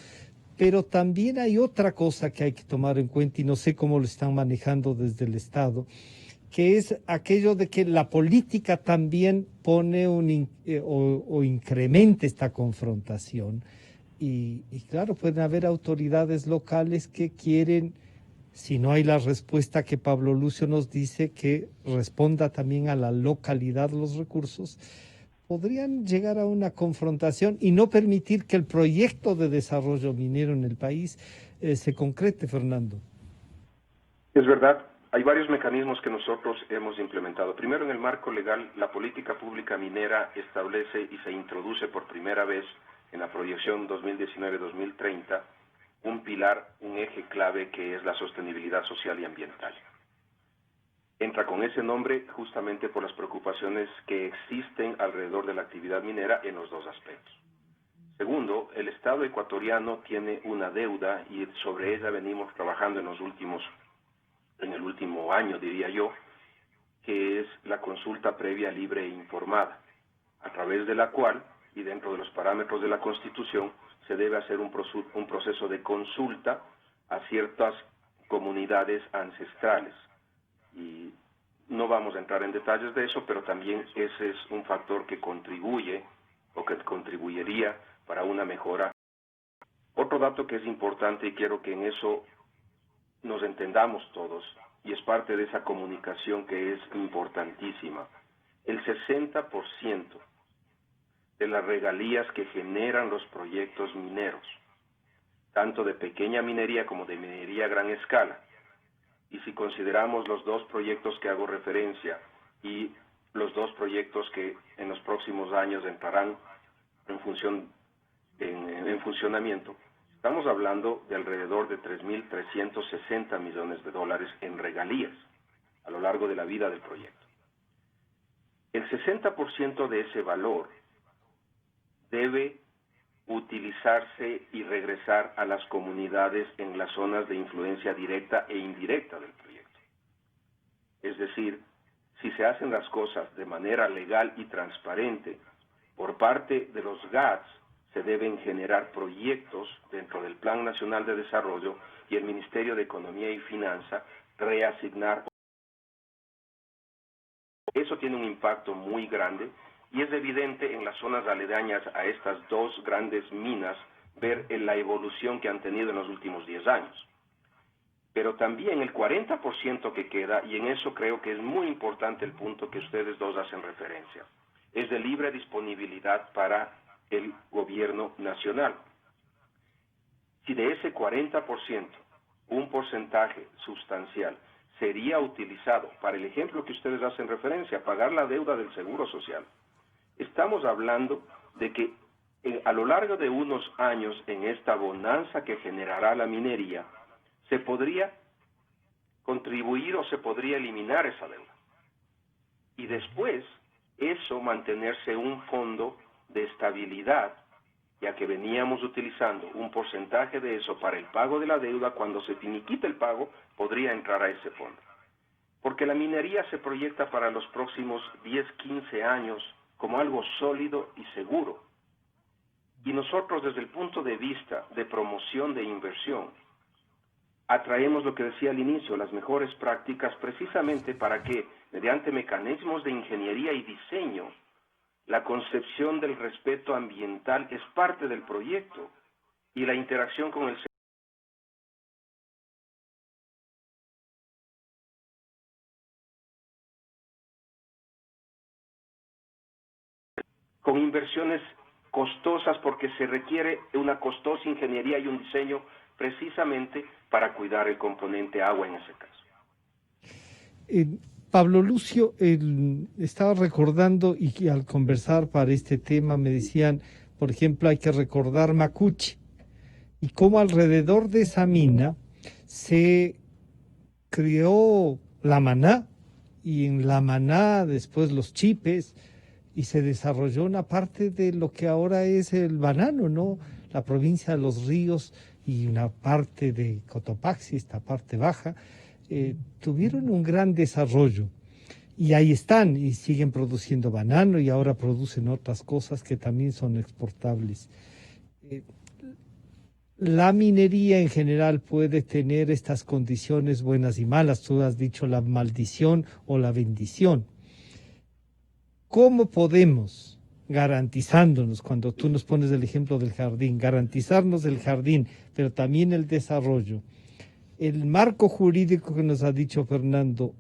pero también hay otra cosa que hay que tomar en cuenta, y no sé cómo lo están manejando desde el Estado, que es aquello de que la política también pone o incrementa esta confrontación. Y claro, pueden haber autoridades locales que quieren, si no hay la respuesta que Pablo Lucio nos dice, que responda también a la localidad los recursos, podrían llegar a una confrontación y no permitir que el proyecto de desarrollo minero en el país se concrete, Fernando. Es verdad, hay varios mecanismos que nosotros hemos implementado. Primero, en el marco legal, la política pública minera establece y se introduce por primera vez en la proyección 2019-2030 un pilar, un eje clave que es la sostenibilidad social y ambiental. Entra con ese nombre justamente por las preocupaciones que existen alrededor de la actividad minera en los dos aspectos. Segundo, el Estado ecuatoriano tiene una deuda y sobre ella venimos trabajando en el último año, diría yo, que es la consulta previa, libre e informada, a través de la cual, y dentro de los parámetros de la Constitución, se debe hacer un proceso de consulta a ciertas comunidades ancestrales. Y no vamos a entrar en detalles de eso, pero también ese es un factor que contribuye o que contribuiría para una mejora. Otro dato que es importante, y quiero que en eso nos entendamos todos, y es parte de esa comunicación que es importantísima. El 60% de las regalías que generan los proyectos mineros, tanto de pequeña minería como de minería a gran escala, y si consideramos los dos proyectos que hago referencia y los dos proyectos que en los próximos años entrarán en funcionamiento, estamos hablando de alrededor de 3.360 millones de dólares en regalías. a lo largo de la vida del proyecto. El 60% de ese valor debe utilizarse y regresar a las comunidades en las zonas de influencia directa e indirecta del proyecto. Es decir, si se hacen las cosas de manera legal y transparente, por parte de los GATS se deben generar proyectos dentro del Plan Nacional de Desarrollo y el Ministerio de Economía y Finanza reasignar. Eso tiene un impacto muy grande y es evidente en las zonas aledañas a estas dos grandes minas ver la evolución que han tenido en los últimos 10 años. Pero también el 40% que queda, y en eso creo que es muy importante el punto que ustedes dos hacen referencia, es de libre disponibilidad para el gobierno nacional. Si de ese 40%, un porcentaje sustancial sería utilizado para el ejemplo que ustedes hacen referencia, pagar la deuda del Seguro Social, estamos hablando de que a lo largo de unos años en esta bonanza que generará la minería, se podría contribuir o se podría eliminar esa deuda. Y después, eso mantenerse un fondo de estabilidad, ya que veníamos utilizando un porcentaje de eso para el pago de la deuda, cuando se finiquite el pago, podría entrar a ese fondo. Porque la minería se proyecta para los próximos 10, 15 años como algo sólido y seguro. Y nosotros, desde el punto de vista de promoción de inversión, atraemos lo que decía al inicio, las mejores prácticas, precisamente para que, mediante mecanismos de ingeniería y diseño, la concepción del respeto ambiental es parte del proyecto y la interacción con el sector. Con inversiones costosas porque se requiere una costosa ingeniería y un diseño precisamente para cuidar el componente agua en ese caso. Pablo Lucio, estaba recordando y que al conversar para este tema me decían, por ejemplo, hay que recordar Macuchi y cómo alrededor de esa mina se creó la maná y en la maná después los chipes y se desarrolló una parte de lo que ahora es el banano, ¿no? La provincia de Los Ríos y una parte de Cotopaxi, esta parte baja, tuvieron un gran desarrollo y ahí están y siguen produciendo banano y ahora producen otras cosas que también son exportables. La minería en general puede tener estas condiciones buenas y malas. Tú has dicho la maldición o la bendición. ¿Cómo podemos, garantizándonos, cuando tú nos pones el ejemplo del jardín, garantizarnos el jardín, pero también el desarrollo? El marco jurídico que nos ha dicho Fernando,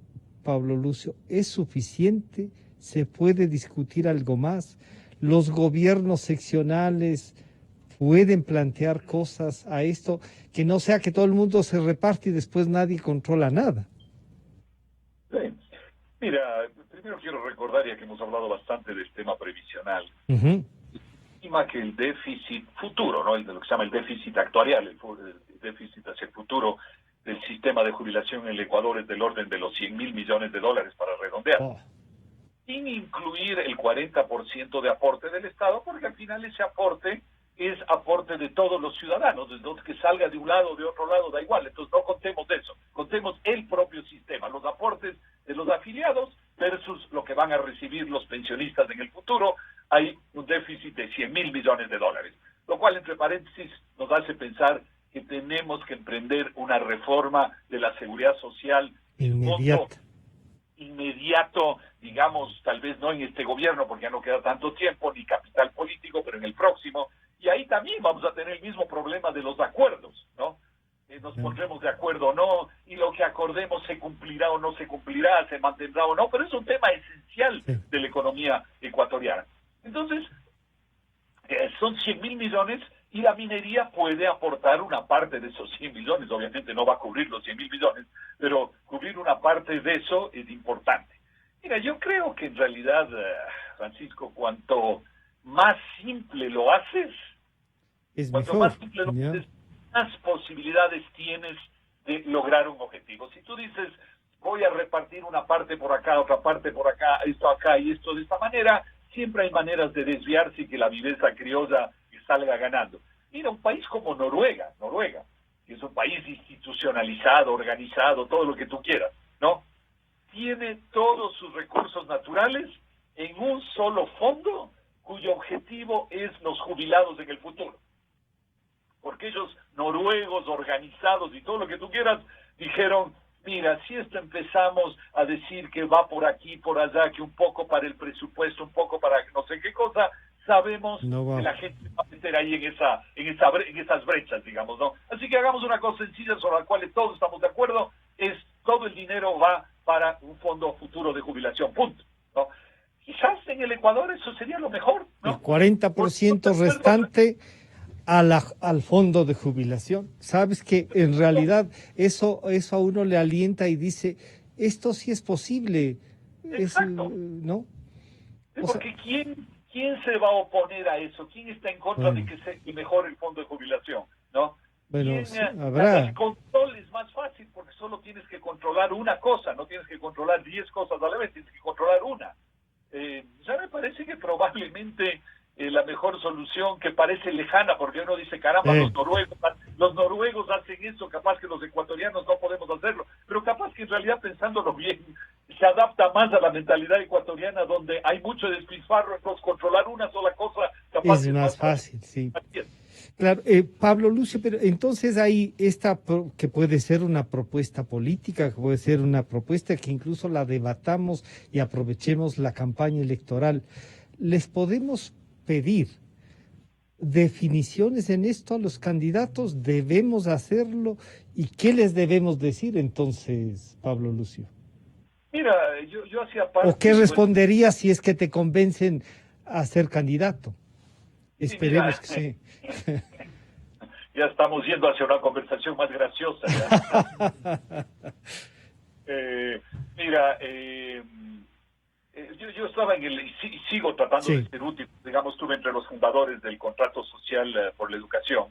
Pablo Lucio, ¿es suficiente? ¿Se puede discutir algo más? ¿Los gobiernos seccionales pueden plantear cosas a esto? Que no sea que todo el mundo se reparte y después nadie controla nada. Sí. Mira, primero quiero recordar, ya que hemos hablado bastante del tema previsional, estima que el déficit futuro, ¿no? De lo que se llama el déficit actuarial, el déficit hacia el futuro del sistema de jubilación en el Ecuador es del orden de los $100.000 millones para redondear, sin incluir el 40% de aporte del Estado, porque al final ese aporte es aporte de todos los ciudadanos, desde que salga de un lado o de otro lado, da igual. Entonces no contemos eso, contemos el propio sistema, los aportes de los afiliados versus lo que van a recibir los pensionistas en el futuro. Hay un déficit de $100.000 millones, lo cual, entre paréntesis, nos hace pensar que tenemos que emprender una reforma de la seguridad social inmediato, digamos, tal vez no en este gobierno, porque ya no queda tanto tiempo, ni capital político, pero en el próximo. Y ahí también vamos a tener el mismo problema de los acuerdos, ¿no? Nos pondremos de acuerdo o no, y lo que acordemos se cumplirá o no se cumplirá, se mantendrá o no, pero es un tema esencial de la economía ecuatoriana. Entonces, son $100.000 millones y la minería puede aportar una parte de esos 100 millones. Obviamente no va a cubrir los 100.000 millones, pero cubrir una parte de eso es importante. Mira, yo creo que en realidad, Francisco, cuanto más simple lo haces, cuanto más simple lo haces, más posibilidades tienes de lograr un objetivo. Si tú dices, voy a repartir una parte por acá, otra parte por acá, esto acá y esto de esta manera. Siempre hay maneras de desviarse y que la viveza criolla salga ganando. Mira, un país como Noruega, que es un país institucionalizado, organizado, todo lo que tú quieras, ¿no? Tiene todos sus recursos naturales en un solo fondo cuyo objetivo es los jubilados en el futuro. Porque ellos, noruegos, organizados y todo lo que tú quieras, dijeron, mira, si esto empezamos a decir que va por aquí, por allá, que un poco para el presupuesto, un poco para no sé qué cosa, sabemos que la gente va a meter ahí en esas brechas, digamos, ¿no? Así que hagamos una cosa sencilla sobre la cual todos estamos de acuerdo, es todo el dinero va para un fondo futuro de jubilación, punto, ¿no? Quizás en el Ecuador eso sería lo mejor, ¿no? El 40% restante al fondo de jubilación. Sabes que en realidad eso a uno le alienta y dice, esto sí es posible. Exacto. ¿No? Porque ¿quién se va a oponer a eso? ¿Quién está en contra de que se mejore el fondo de jubilación? ¿No? Bueno, sí, habrá. El control es más fácil porque solo tienes que controlar una cosa, no tienes que controlar 10 cosas a la vez, tienes que controlar una. Ya me parece que probablemente la mejor solución, que parece lejana, porque uno dice, caramba, los noruegos hacen eso, capaz que los ecuatorianos no podemos hacerlo, pero capaz que en realidad, pensándolo bien, se adapta más a la mentalidad ecuatoriana, donde hay mucho despilfarro, entonces controlar una sola cosa capaz es más fácil, sí. Claro, Pablo Lucio, pero entonces ahí que puede ser una propuesta política, que puede ser una propuesta que incluso la debatamos y aprovechemos la campaña electoral. ¿Les podemos pedir definiciones en esto a los candidatos? ¿Debemos hacerlo? ¿Y qué les debemos decir entonces, Pablo Lucio? Mira, yo hacía parte... ¿O qué responderías si es que te convencen a ser candidato? Esperemos que sí. Ya estamos yendo hacia una conversación más graciosa. Yo estaba sigo tratando de ser útil. Digamos, estuve entre los fundadores del contrato social por la educación.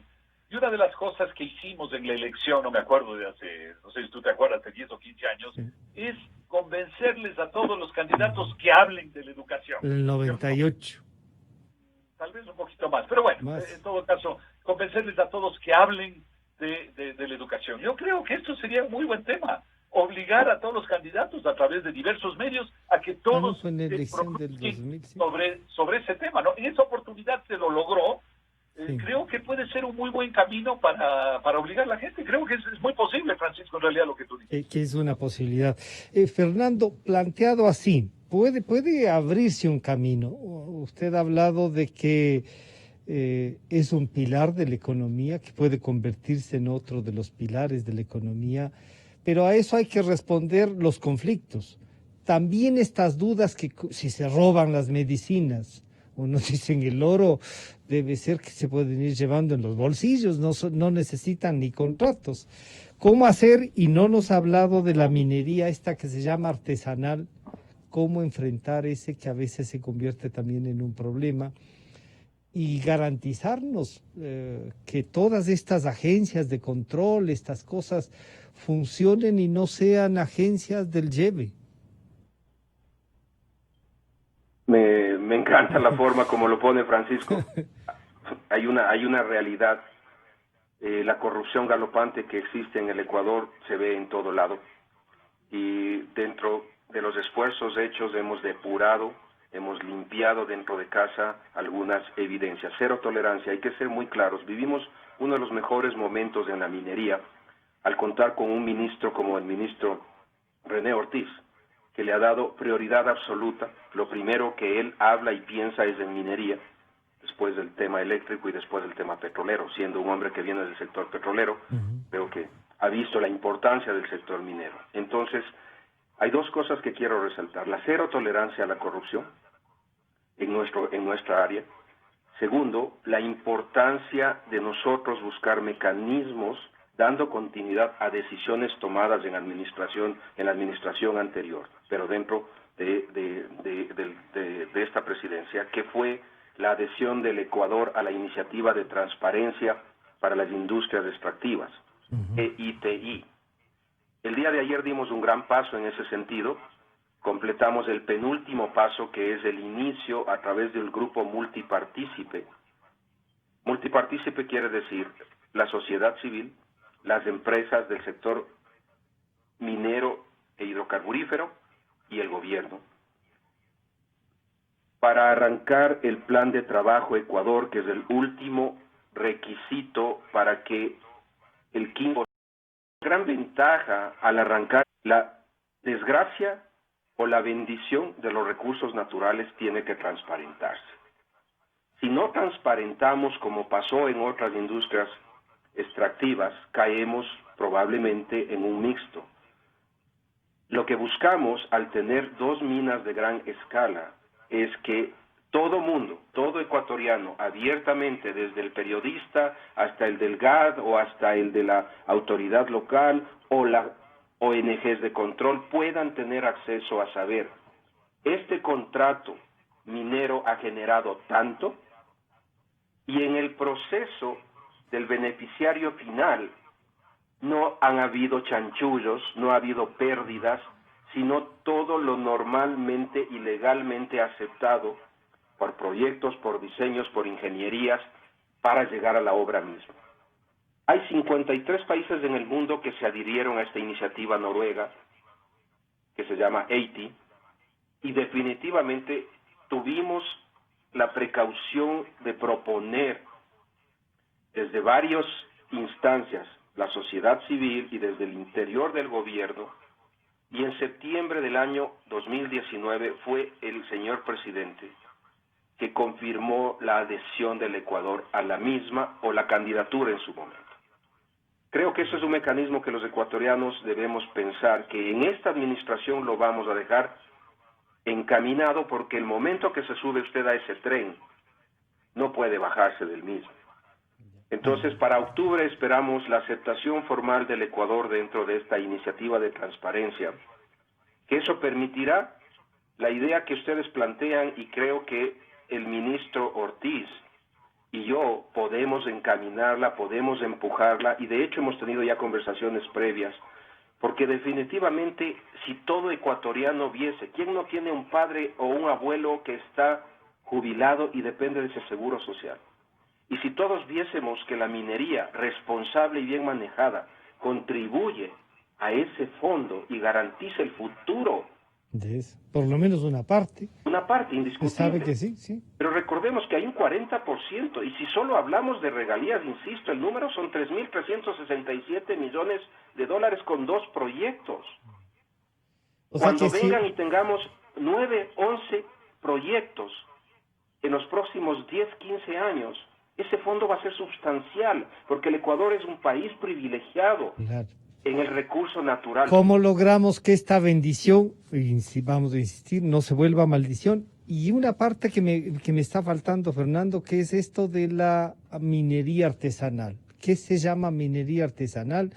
Y una de las cosas que hicimos en la elección, no me acuerdo de hace, no sé si tú te acuerdas, de 10 o 15 años, es convencerles a todos los candidatos que hablen de la educación. El 98. Tal vez un poquito más, pero bueno, en todo caso, convencerles a todos que hablen de la educación. Yo creo que esto sería un muy buen tema, obligar a todos los candidatos a través de diversos medios a que todos en la elección del 2000, sobre ese tema, ¿no? En esa oportunidad se lo logró. Creo que puede ser un muy buen camino para obligar a la gente. Creo que es muy posible, Francisco, en realidad lo que tú dices. Que es una posibilidad. Fernando, planteado así, puede abrirse un camino. Usted ha hablado de que es un pilar de la economía, que puede convertirse en otro de los pilares de la economía, pero a eso hay que responder los conflictos. También estas dudas que si se roban las medicinas, o nos dicen el oro, debe ser que se pueden ir llevando en los bolsillos, no necesitan ni contratos. ¿Cómo hacer? Y no nos ha hablado de la minería esta que se llama artesanal, cómo enfrentar ese que a veces se convierte también en un problema y garantizarnos que todas estas agencias de control, estas cosas funcionen y no sean agencias del lleve. Me encanta la forma como lo pone Francisco. Hay una realidad. La corrupción galopante que existe en el Ecuador se ve en todo lado. Y dentro de los esfuerzos hechos hemos depurado, hemos limpiado dentro de casa algunas evidencias. Cero tolerancia, hay que ser muy claros. Vivimos uno de los mejores momentos en la minería al contar con un ministro como el ministro René Ortiz, que le ha dado prioridad absoluta. Lo primero que él habla y piensa es en minería, después del tema eléctrico y después del tema petrolero. Siendo un hombre que viene del sector petrolero, creo que ha visto la importancia del sector minero. Entonces, hay dos cosas que quiero resaltar. La cero tolerancia a la corrupción en nuestra área. Segundo, la importancia de nosotros buscar mecanismos dando continuidad a decisiones tomadas en la administración anterior, pero dentro de esta presidencia, que fue la adhesión del Ecuador a la iniciativa de transparencia para las industrias extractivas, EITI. El día de ayer dimos un gran paso en ese sentido. Completamos el penúltimo paso, que es el inicio a través del grupo multipartícipe. Multipartícipe quiere decir la sociedad civil, las empresas del sector minero e hidrocarburífero y el gobierno, para arrancar el plan de trabajo Ecuador, que es el último requisito para que el quinto. Gran ventaja al arrancar, la desgracia o la bendición de los recursos naturales tiene que transparentarse. Si no transparentamos, como pasó en otras industrias extractivas, caemos probablemente en un mixto. Lo que buscamos al tener dos minas de gran escala es que todo mundo, todo ecuatoriano, abiertamente, desde el periodista hasta el del GAD o hasta el de la autoridad local o las ONGs de control, puedan tener acceso a saber, este contrato minero ha generado tanto, y en el proceso del beneficiario final no han habido chanchullos, no ha habido pérdidas, sino todo lo normalmente y legalmente aceptado por proyectos, por diseños, por ingenierías, para llegar a la obra misma. Hay 53 países en el mundo que se adhirieron a esta iniciativa noruega, que se llama EITI, y definitivamente tuvimos la precaución de proponer desde varias instancias, la sociedad civil y desde el interior del gobierno, y en septiembre del año 2019 fue el señor presidente que confirmó la adhesión del Ecuador a la misma o la candidatura en su momento. Creo que eso es un mecanismo que los ecuatorianos debemos pensar, que en esta administración lo vamos a dejar encaminado, porque el momento que se sube usted a ese tren no puede bajarse del mismo. Entonces, para octubre esperamos la aceptación formal del Ecuador dentro de esta iniciativa de transparencia, que eso permitirá la idea que ustedes plantean, y creo que el ministro Ortiz y yo podemos encaminarla, podemos empujarla, y de hecho hemos tenido ya conversaciones previas, porque definitivamente si todo ecuatoriano viese, ¿quién no tiene un padre o un abuelo que está jubilado y depende de ese seguro social? Y si todos viésemos que la minería responsable y bien manejada contribuye a ese fondo y garantiza el futuro de eso, por lo menos una parte. Una parte indiscutible. Sabe que sí, sí. Pero recordemos que hay un 40%, y si solo hablamos de regalías, insisto, el número son 3.367 millones de dólares con 2 proyectos. O sea, cuando que vengan sí, y tengamos 9, 11 proyectos en los próximos 10, 15 años, ese fondo va a ser sustancial, porque el Ecuador es un país privilegiado. claro. En el recurso natural. ¿Cómo logramos que esta bendición, y si vamos a insistir, no se vuelva maldición? Y una parte que me está faltando, Fernando, que es esto de la minería artesanal. ¿Qué se llama minería artesanal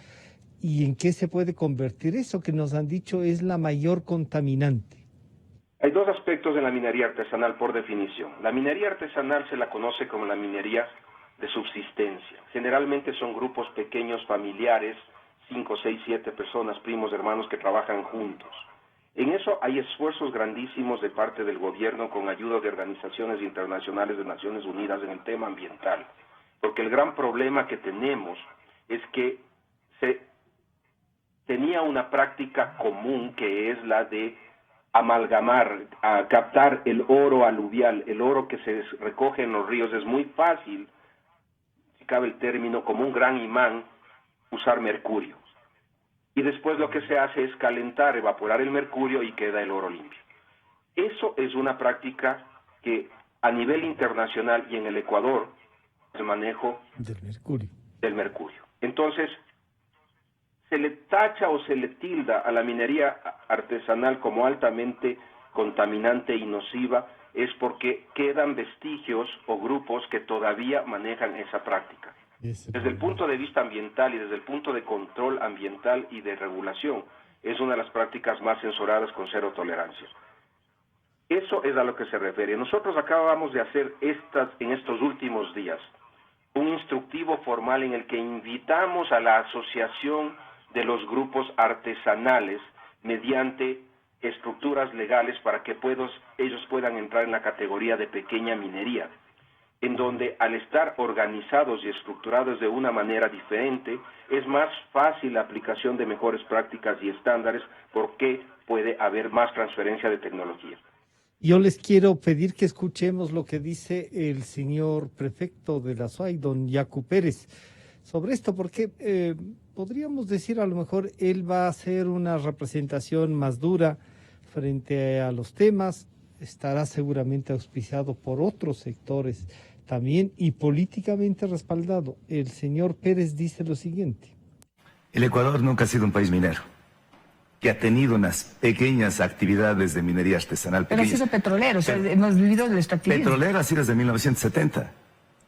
y en qué se puede convertir eso que nos han dicho es la mayor contaminante? Hay dos aspectos de la minería artesanal por definición. La minería artesanal se la conoce como la minería de subsistencia. Generalmente son grupos pequeños familiares, 5, 6, 7 personas, primos, hermanos que trabajan juntos. En eso hay esfuerzos grandísimos de parte del gobierno con ayuda de organizaciones internacionales de Naciones Unidas en el tema ambiental. Porque el gran problema que tenemos es que se tenía una práctica común, que es la de amalgamar, a captar el oro aluvial, el oro que se recoge en los ríos. Es muy fácil, si cabe el término, como un gran imán, usar mercurio. Y después lo que se hace es calentar, evaporar el mercurio y queda el oro limpio. Eso es una práctica que a nivel internacional y en el Ecuador es el manejo del mercurio. Entonces, se le tacha o se le tilda a la minería artesanal como altamente contaminante y nociva, es porque quedan vestigios o grupos que todavía manejan esa práctica. Desde el punto de vista ambiental y desde el punto de control ambiental y de regulación, es una de las prácticas más censuradas con cero tolerancia. Eso es a lo que se refiere. Nosotros acabamos de hacer en estos últimos días un instructivo formal en el que invitamos a la Asociación de los grupos artesanales mediante estructuras legales para que ellos puedan entrar en la categoría de pequeña minería, en donde al estar organizados y estructurados de una manera diferente, es más fácil la aplicación de mejores prácticas y estándares porque puede haber más transferencia de tecnología. Yo les quiero pedir que escuchemos lo que dice el señor prefecto de la SUAY, don Yacu Pérez, sobre esto, porque podríamos decir a lo mejor él va a hacer una representación más dura frente a los temas, estará seguramente auspiciado por otros sectores también y políticamente respaldado. El señor Pérez dice lo siguiente. El Ecuador nunca ha sido un país minero, que ha tenido unas pequeñas actividades de minería artesanal. Pero ha sido petrolero, o sea, hemos vivido del extractivismo. Petrolero así desde 1970.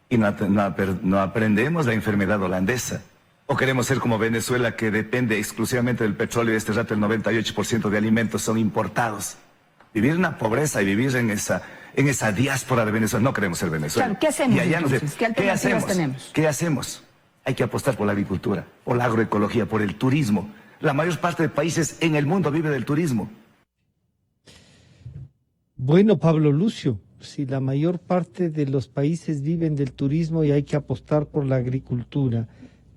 Y no aprendemos la enfermedad holandesa. O queremos ser como Venezuela, que depende exclusivamente del petróleo y este rato el 98% de alimentos son importados. Vivir en la pobreza y vivir en esa diáspora de Venezuela. No queremos ser Venezuela. Claro, ¿qué hacemos Y allá entonces? ¿Qué alternativas tenemos? ¿Qué hacemos? Hay que apostar por la agricultura, por la agroecología, por el turismo. La mayor parte de países en el mundo vive del turismo. Bueno, Pablo Lucio, si la mayor parte de los países viven del turismo y hay que apostar por la agricultura,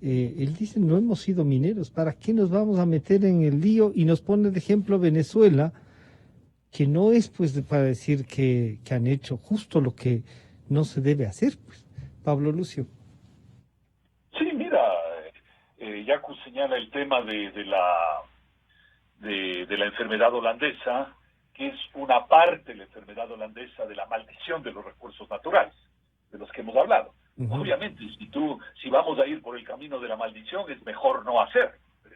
él dice, no hemos sido mineros, ¿para qué nos vamos a meter en el lío? Y nos pone de ejemplo Venezuela, que no es pues para decir que han hecho justo lo que no se debe hacer, pues. Pablo Lucio. Sí, mira, Yacu señala el tema de la enfermedad holandesa, que es una parte de la enfermedad holandesa de la maldición de los recursos naturales, de los que hemos hablado. Obviamente, si vamos a ir por el camino de la maldición, es mejor no hacer.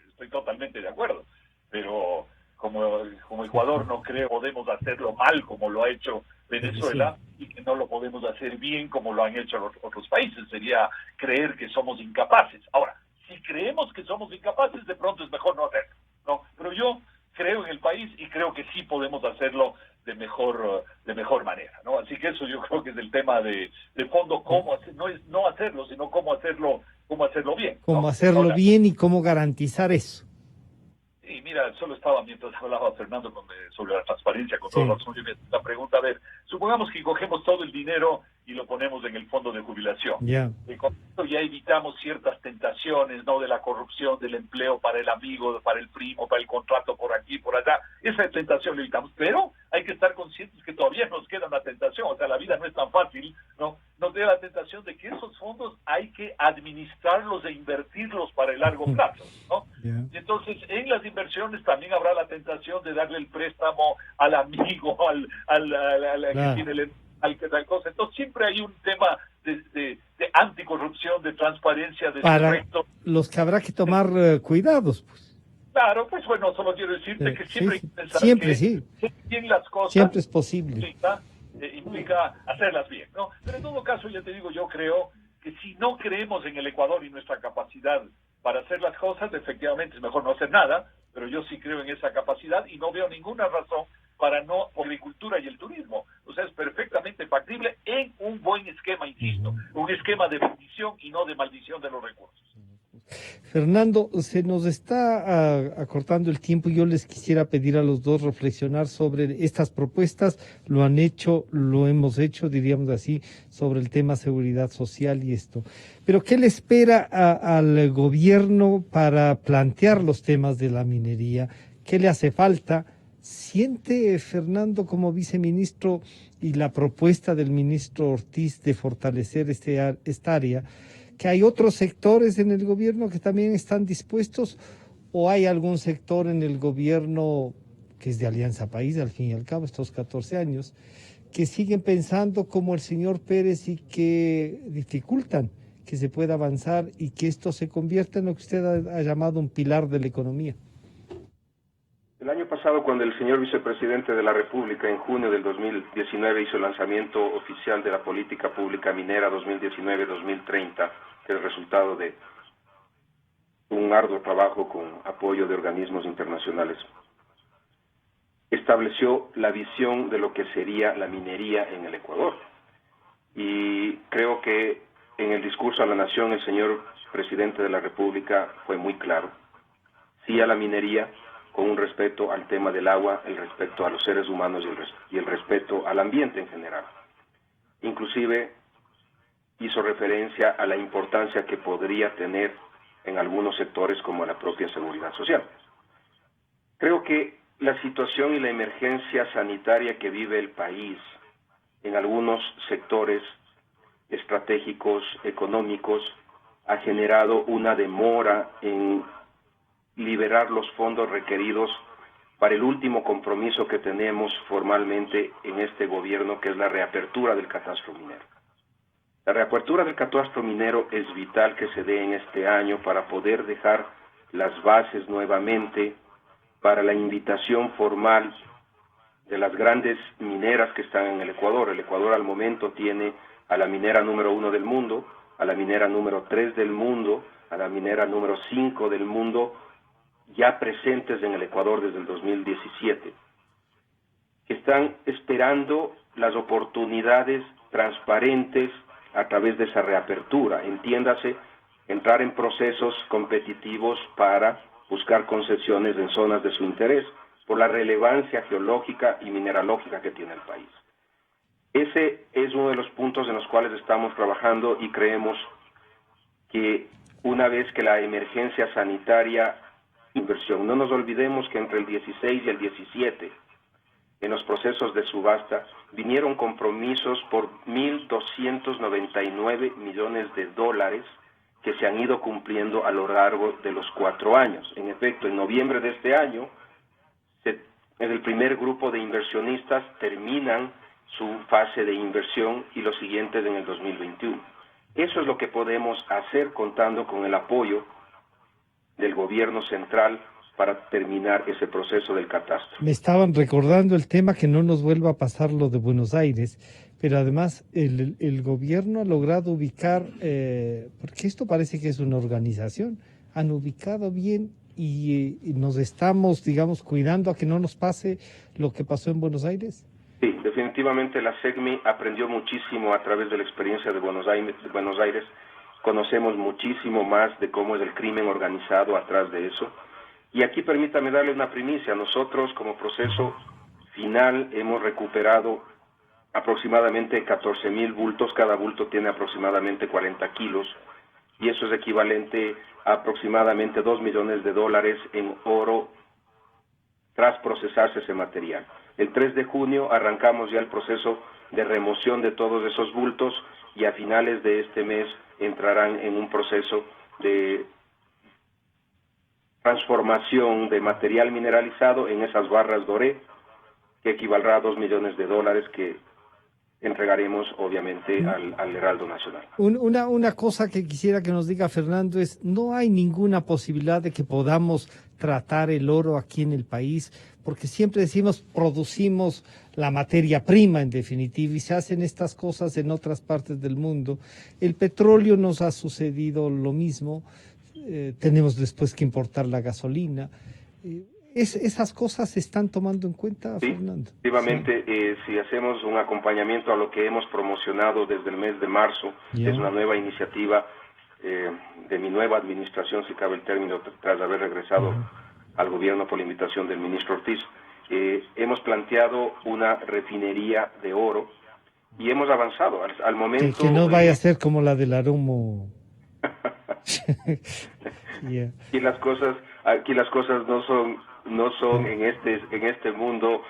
Estoy totalmente de acuerdo. Pero como Ecuador no creo podemos hacerlo mal como lo ha hecho Venezuela y que no lo podemos hacer bien como lo han hecho los otros países. Sería creer que somos incapaces. Ahora, si creemos que somos incapaces, de pronto es mejor no hacerlo, ¿no? Pero yo creo en el país y creo que sí podemos hacerlo de mejor manera, ¿no? Así que eso yo creo que es el tema de fondo, cómo hacer, no es no hacerlo, sino cómo hacerlo bien. Cómo hacerlo ahora, bien y cómo garantizar eso. Sí, mira, solo estaba mientras hablaba Fernando sobre la transparencia, con toda razón, yo me la pregunta, a ver, supongamos que cogemos todo el dinero y lo ponemos en el fondo de jubilación. Y con esto ya evitamos ciertas tentaciones, ¿no? De la corrupción, del empleo para el amigo, para el primo, para el contrato por aquí, por allá. Esa tentación la evitamos, pero hay que estar conscientes que todavía nos queda una tentación, o sea, la vida no es tan fácil, ¿no? Nos queda la tentación de que esos fondos hay que administrarlos e invertirlos para el largo plazo, ¿no? Y entonces, en las inversiones también habrá la tentación de darle el préstamo al amigo, al que tiene al que tal cosa. Entonces siempre hay un tema de anticorrupción, de transparencia, de correcto. Los que habrá que tomar cuidados, pues. Claro, pues bueno, solo quiero decirte que siempre hay que pensar que bien las cosas siempre es posible. Implica hacerlas bien, ¿no? Pero en todo caso, ya te digo, yo creo que si no creemos en el Ecuador y nuestra capacidad para hacer las cosas, efectivamente es mejor no hacer nada, pero yo sí creo en esa capacidad y no veo ninguna razón para no, por la agricultura y el turismo. O sea, es perfectamente factible en un buen esquema, insisto, un esquema de bendición y no de maldición de los recursos. Fernando, se nos está acortando el tiempo y yo les quisiera pedir a los dos reflexionar sobre estas propuestas. Lo han hecho, lo hemos hecho, diríamos así, sobre el tema seguridad social y esto. Pero ¿qué le espera al gobierno para plantear los temas de la minería? ¿Qué le hace falta? ¿Siente Fernando como viceministro y la propuesta del ministro Ortiz de fortalecer esta área, que hay otros sectores en el gobierno que también están dispuestos, o hay algún sector en el gobierno que es de Alianza País, al fin y al cabo, estos 14 años, que siguen pensando como el señor Pérez y que dificultan que se pueda avanzar y que esto se convierta en lo que usted ha llamado un pilar de la economía? El año pasado, cuando el señor vicepresidente de la República, en junio del 2019, hizo el lanzamiento oficial de la política pública minera 2019-2030, que es el resultado de un arduo trabajo con apoyo de organismos internacionales, estableció la visión de lo que sería la minería en el Ecuador. Y creo que en el discurso a la nación el señor presidente de la República fue muy claro. sí a la minería, con un respeto al tema del agua, el respeto a los seres humanos y el respeto al ambiente en general. Inclusive hizo referencia a la importancia que podría tener en algunos sectores como la propia seguridad social. Creo que la situación y la emergencia sanitaria que vive el país en algunos sectores estratégicos, económicos, ha generado una demora en liberar los fondos requeridos para el último compromiso que tenemos formalmente en este gobierno, que es la reapertura del catastro minero. La reapertura del catastro minero es vital que se dé en este año para poder dejar las bases nuevamente para la invitación formal de las grandes mineras que están en el Ecuador. El Ecuador al momento tiene a la minera número 1 del mundo, a la minera número 3 del mundo, a la minera número 5 del mundo, ya presentes en el Ecuador desde el 2017, que están esperando las oportunidades transparentes a través de esa reapertura. Entiéndase, entrar en procesos competitivos para buscar concesiones en zonas de su interés, por la relevancia geológica y mineralógica que tiene el país. Ese es uno de los puntos en los cuales estamos trabajando y creemos que una vez que la emergencia sanitaria, inversión, no nos olvidemos que entre el 16 y el 17, en los procesos de subasta, vinieron compromisos por $1.299 millones que se han ido cumpliendo a lo largo de los 4 años. En efecto, en noviembre de este año, el primer grupo de inversionistas terminan su fase de inversión y los siguientes en el 2021. Eso es lo que podemos hacer contando con el apoyo del gobierno central para terminar ese proceso del catastro. Me estaban recordando el tema, que no nos vuelva a pasar lo de Buenos Aires, pero además el gobierno ha logrado ubicar, porque esto parece que es una organización, han ubicado bien y nos estamos, digamos, cuidando a que no nos pase lo que pasó en Buenos Aires. Sí, definitivamente la SECMI aprendió muchísimo a través de la experiencia de Buenos Aires. Conocemos muchísimo más de cómo es el crimen organizado atrás de eso. Y aquí permítame darle una primicia. Nosotros, como proceso final, hemos recuperado aproximadamente 14.000 bultos. Cada bulto tiene aproximadamente 40 kilos. Y eso es equivalente a aproximadamente $2 millones en oro tras procesarse ese material. El 3 de junio arrancamos ya el proceso de remoción de todos esos bultos y a finales de este mes entrarán en un proceso de transformación de material mineralizado en esas barras doré, que equivaldrá a $2 millones que entregaremos obviamente al Heraldo Nacional. Una cosa que quisiera que nos diga Fernando es, no hay ninguna posibilidad de que podamos tratar el oro aquí en el país, porque siempre decimos producimos la materia prima en definitiva y se hacen estas cosas en otras partes del mundo. El petróleo nos ha sucedido lo mismo, tenemos después que importar la gasolina. ¿Esas cosas se están tomando en cuenta, sí, Fernando? Efectivamente, sí. Si hacemos un acompañamiento a lo que hemos promocionado desde el mes de marzo, es una nueva iniciativa de mi nueva administración, si cabe el término, tras haber regresado al gobierno por la invitación del ministro Ortiz. Hemos planteado una refinería de oro y hemos avanzado al momento. Que no vaya a ser como la del Aromo. Aquí las cosas no son en este mundo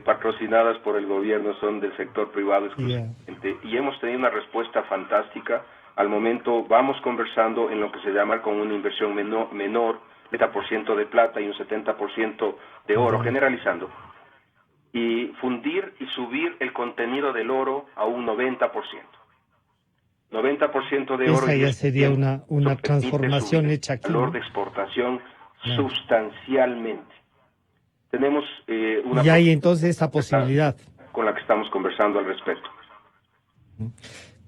patrocinadas por el gobierno, son del sector privado exclusivamente. Y hemos tenido una respuesta fantástica. Al momento vamos conversando en lo que se llama con una inversión menor, 70% de plata y un 70% de oro, generalizando. Y fundir y subir el contenido del oro a un 90%. 90% de oro. Esa ya sería una transformación hecha aquí. El valor de exportación sustancialmente. Tenemos y hay entonces esa posibilidad con la que estamos conversando al respecto.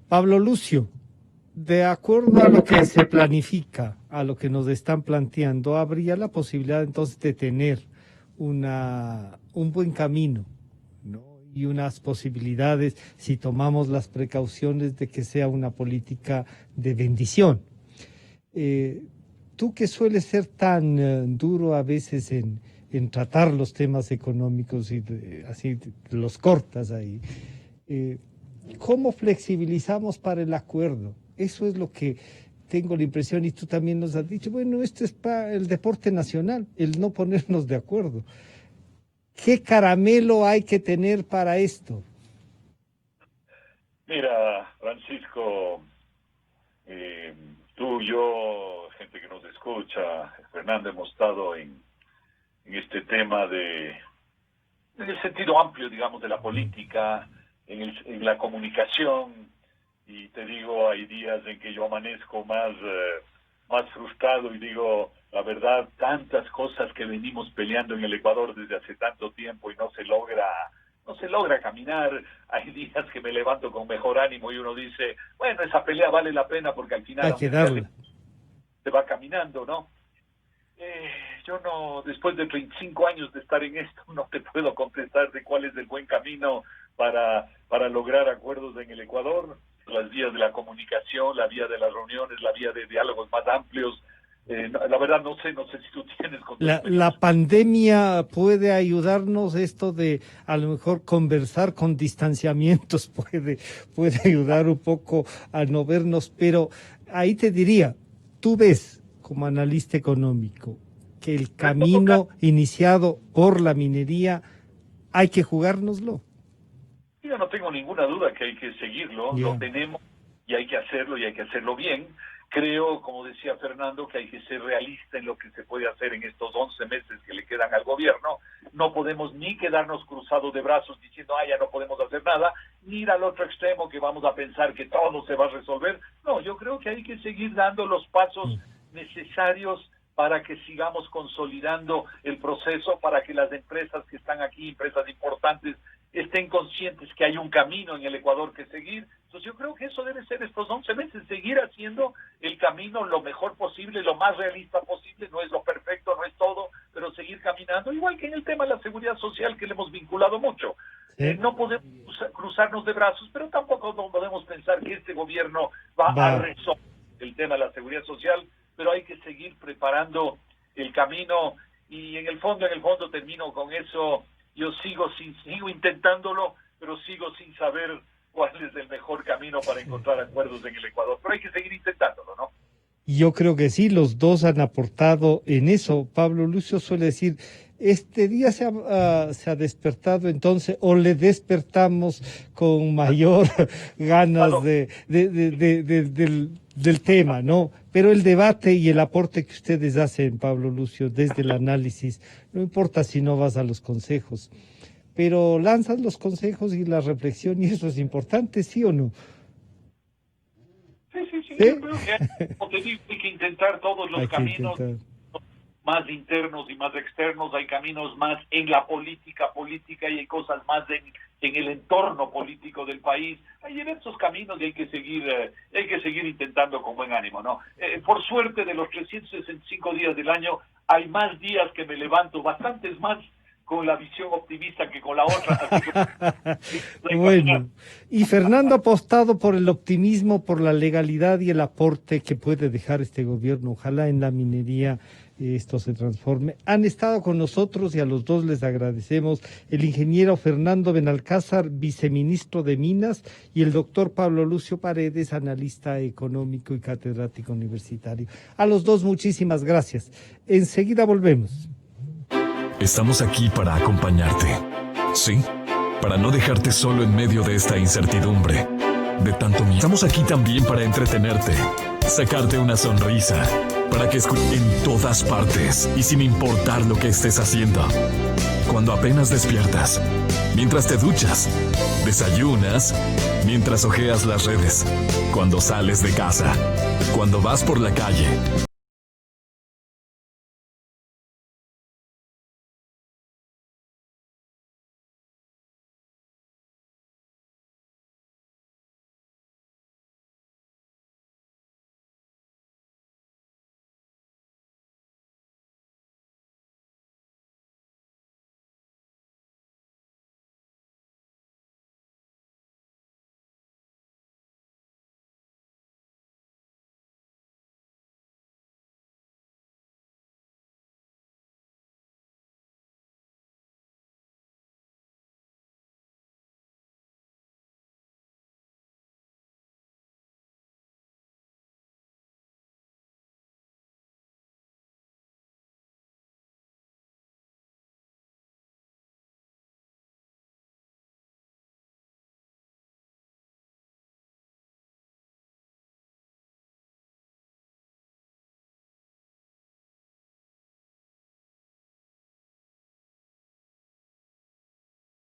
Pablo Lucio, de acuerdo a lo que se planifica, a lo que nos están planteando, habría la posibilidad entonces de tener un buen camino, ¿no? Y unas posibilidades, si tomamos las precauciones de que sea una política de bendición. tú que sueles ser tan duro a veces en tratar los temas económicos y así los cortas ahí, ¿cómo flexibilizamos para el acuerdo? Eso es lo que tengo la impresión, y tú también nos has dicho, bueno, esto es para el deporte nacional, el no ponernos de acuerdo. ¿Qué caramelo hay que tener para esto? Mira, Francisco, tú, yo, gente que nos escucha, Fernando, hemos estado en este tema en el sentido amplio, digamos, de la política, en la comunicación, y te digo, hay días en que yo amanezco más frustrado y digo, la verdad, tantas cosas que venimos peleando en el Ecuador desde hace tanto tiempo y no se logra caminar. Hay días que me levanto con mejor ánimo y uno dice, bueno, esa pelea vale la pena porque al final se va caminando, ¿no? Yo no, después de 35 años de estar en esto, no te puedo contestar de cuál es el buen camino para lograr acuerdos en el Ecuador. Las vías de la comunicación, la vía de las reuniones, la vía de diálogos más amplios. La verdad no sé si tú tienes... La pandemia puede ayudarnos, esto de a lo mejor conversar con distanciamientos puede ayudar un poco a no vernos, pero ahí te diría, tú ves como analista económico que el camino iniciado por la minería hay que jugárnoslo. Yo no tengo ninguna duda que hay que seguirlo, lo tenemos y hay que hacerlo bien. Creo, como decía Fernando, que hay que ser realista en lo que se puede hacer en estos 11 meses que le quedan al gobierno. No podemos ni quedarnos cruzados de brazos diciendo, ya no podemos hacer nada, ni ir al otro extremo que vamos a pensar que todo se va a resolver. No, yo creo que hay que seguir dando los pasos necesarios para que sigamos consolidando el proceso, para que las empresas que están aquí, empresas importantes, estén conscientes que hay un camino en el Ecuador que seguir. Entonces yo creo que eso debe ser estos 11 meses, seguir haciendo el camino lo mejor posible, lo más realista posible. No es lo perfecto, no es todo, pero seguir caminando, igual que en el tema de la seguridad social, que le hemos vinculado mucho. No podemos cruzarnos de brazos, pero tampoco no podemos pensar que este gobierno va a resolver el tema de la seguridad social, pero hay que seguir preparando el camino, y en el fondo termino con eso. Yo sigo intentándolo, pero sigo sin saber cuál es el mejor camino para encontrar acuerdos en el Ecuador. Pero hay que seguir intentándolo, ¿no? Yo creo que sí, los dos han aportado en eso. Pablo Lucio suele decir, este día se ha despertado entonces, o le despertamos con mayor ganas del tema, ¿no? Pero el debate y el aporte que ustedes hacen, Pablo Lucio, desde el análisis, no importa si no vas a los consejos, pero lanzas los consejos y la reflexión, y eso es importante, ¿sí o no? Sí. Yo creo que, como te digo, hay que intentar todos los caminos, más internos y más externos. Hay caminos más en la política y hay cosas más en el entorno político del país. Hay diversos caminos y hay que seguir intentando con buen ánimo, ¿no? Por suerte, de los 365 días del año, hay más días que me levanto, bastantes más, con la visión optimista que con la otra. Bueno, y Fernando ha apostado por el optimismo, por la legalidad y el aporte que puede dejar este gobierno. Ojalá en la minería esto se transforme. Han estado con nosotros y a los dos les agradecemos el ingeniero Fernando Benalcázar, viceministro de Minas, y el doctor Pablo Lucio Paredes, analista económico y catedrático universitario. A los dos muchísimas gracias. Enseguida volvemos. Estamos aquí para acompañarte. Sí, para no dejarte solo en medio de esta incertidumbre, de tanto miedo. Estamos aquí también para entretenerte, sacarte una sonrisa, para que escuches en todas partes y sin importar lo que estés haciendo. Cuando apenas despiertas, mientras te duchas, desayunas, mientras hojeas las redes, cuando sales de casa, cuando vas por la calle,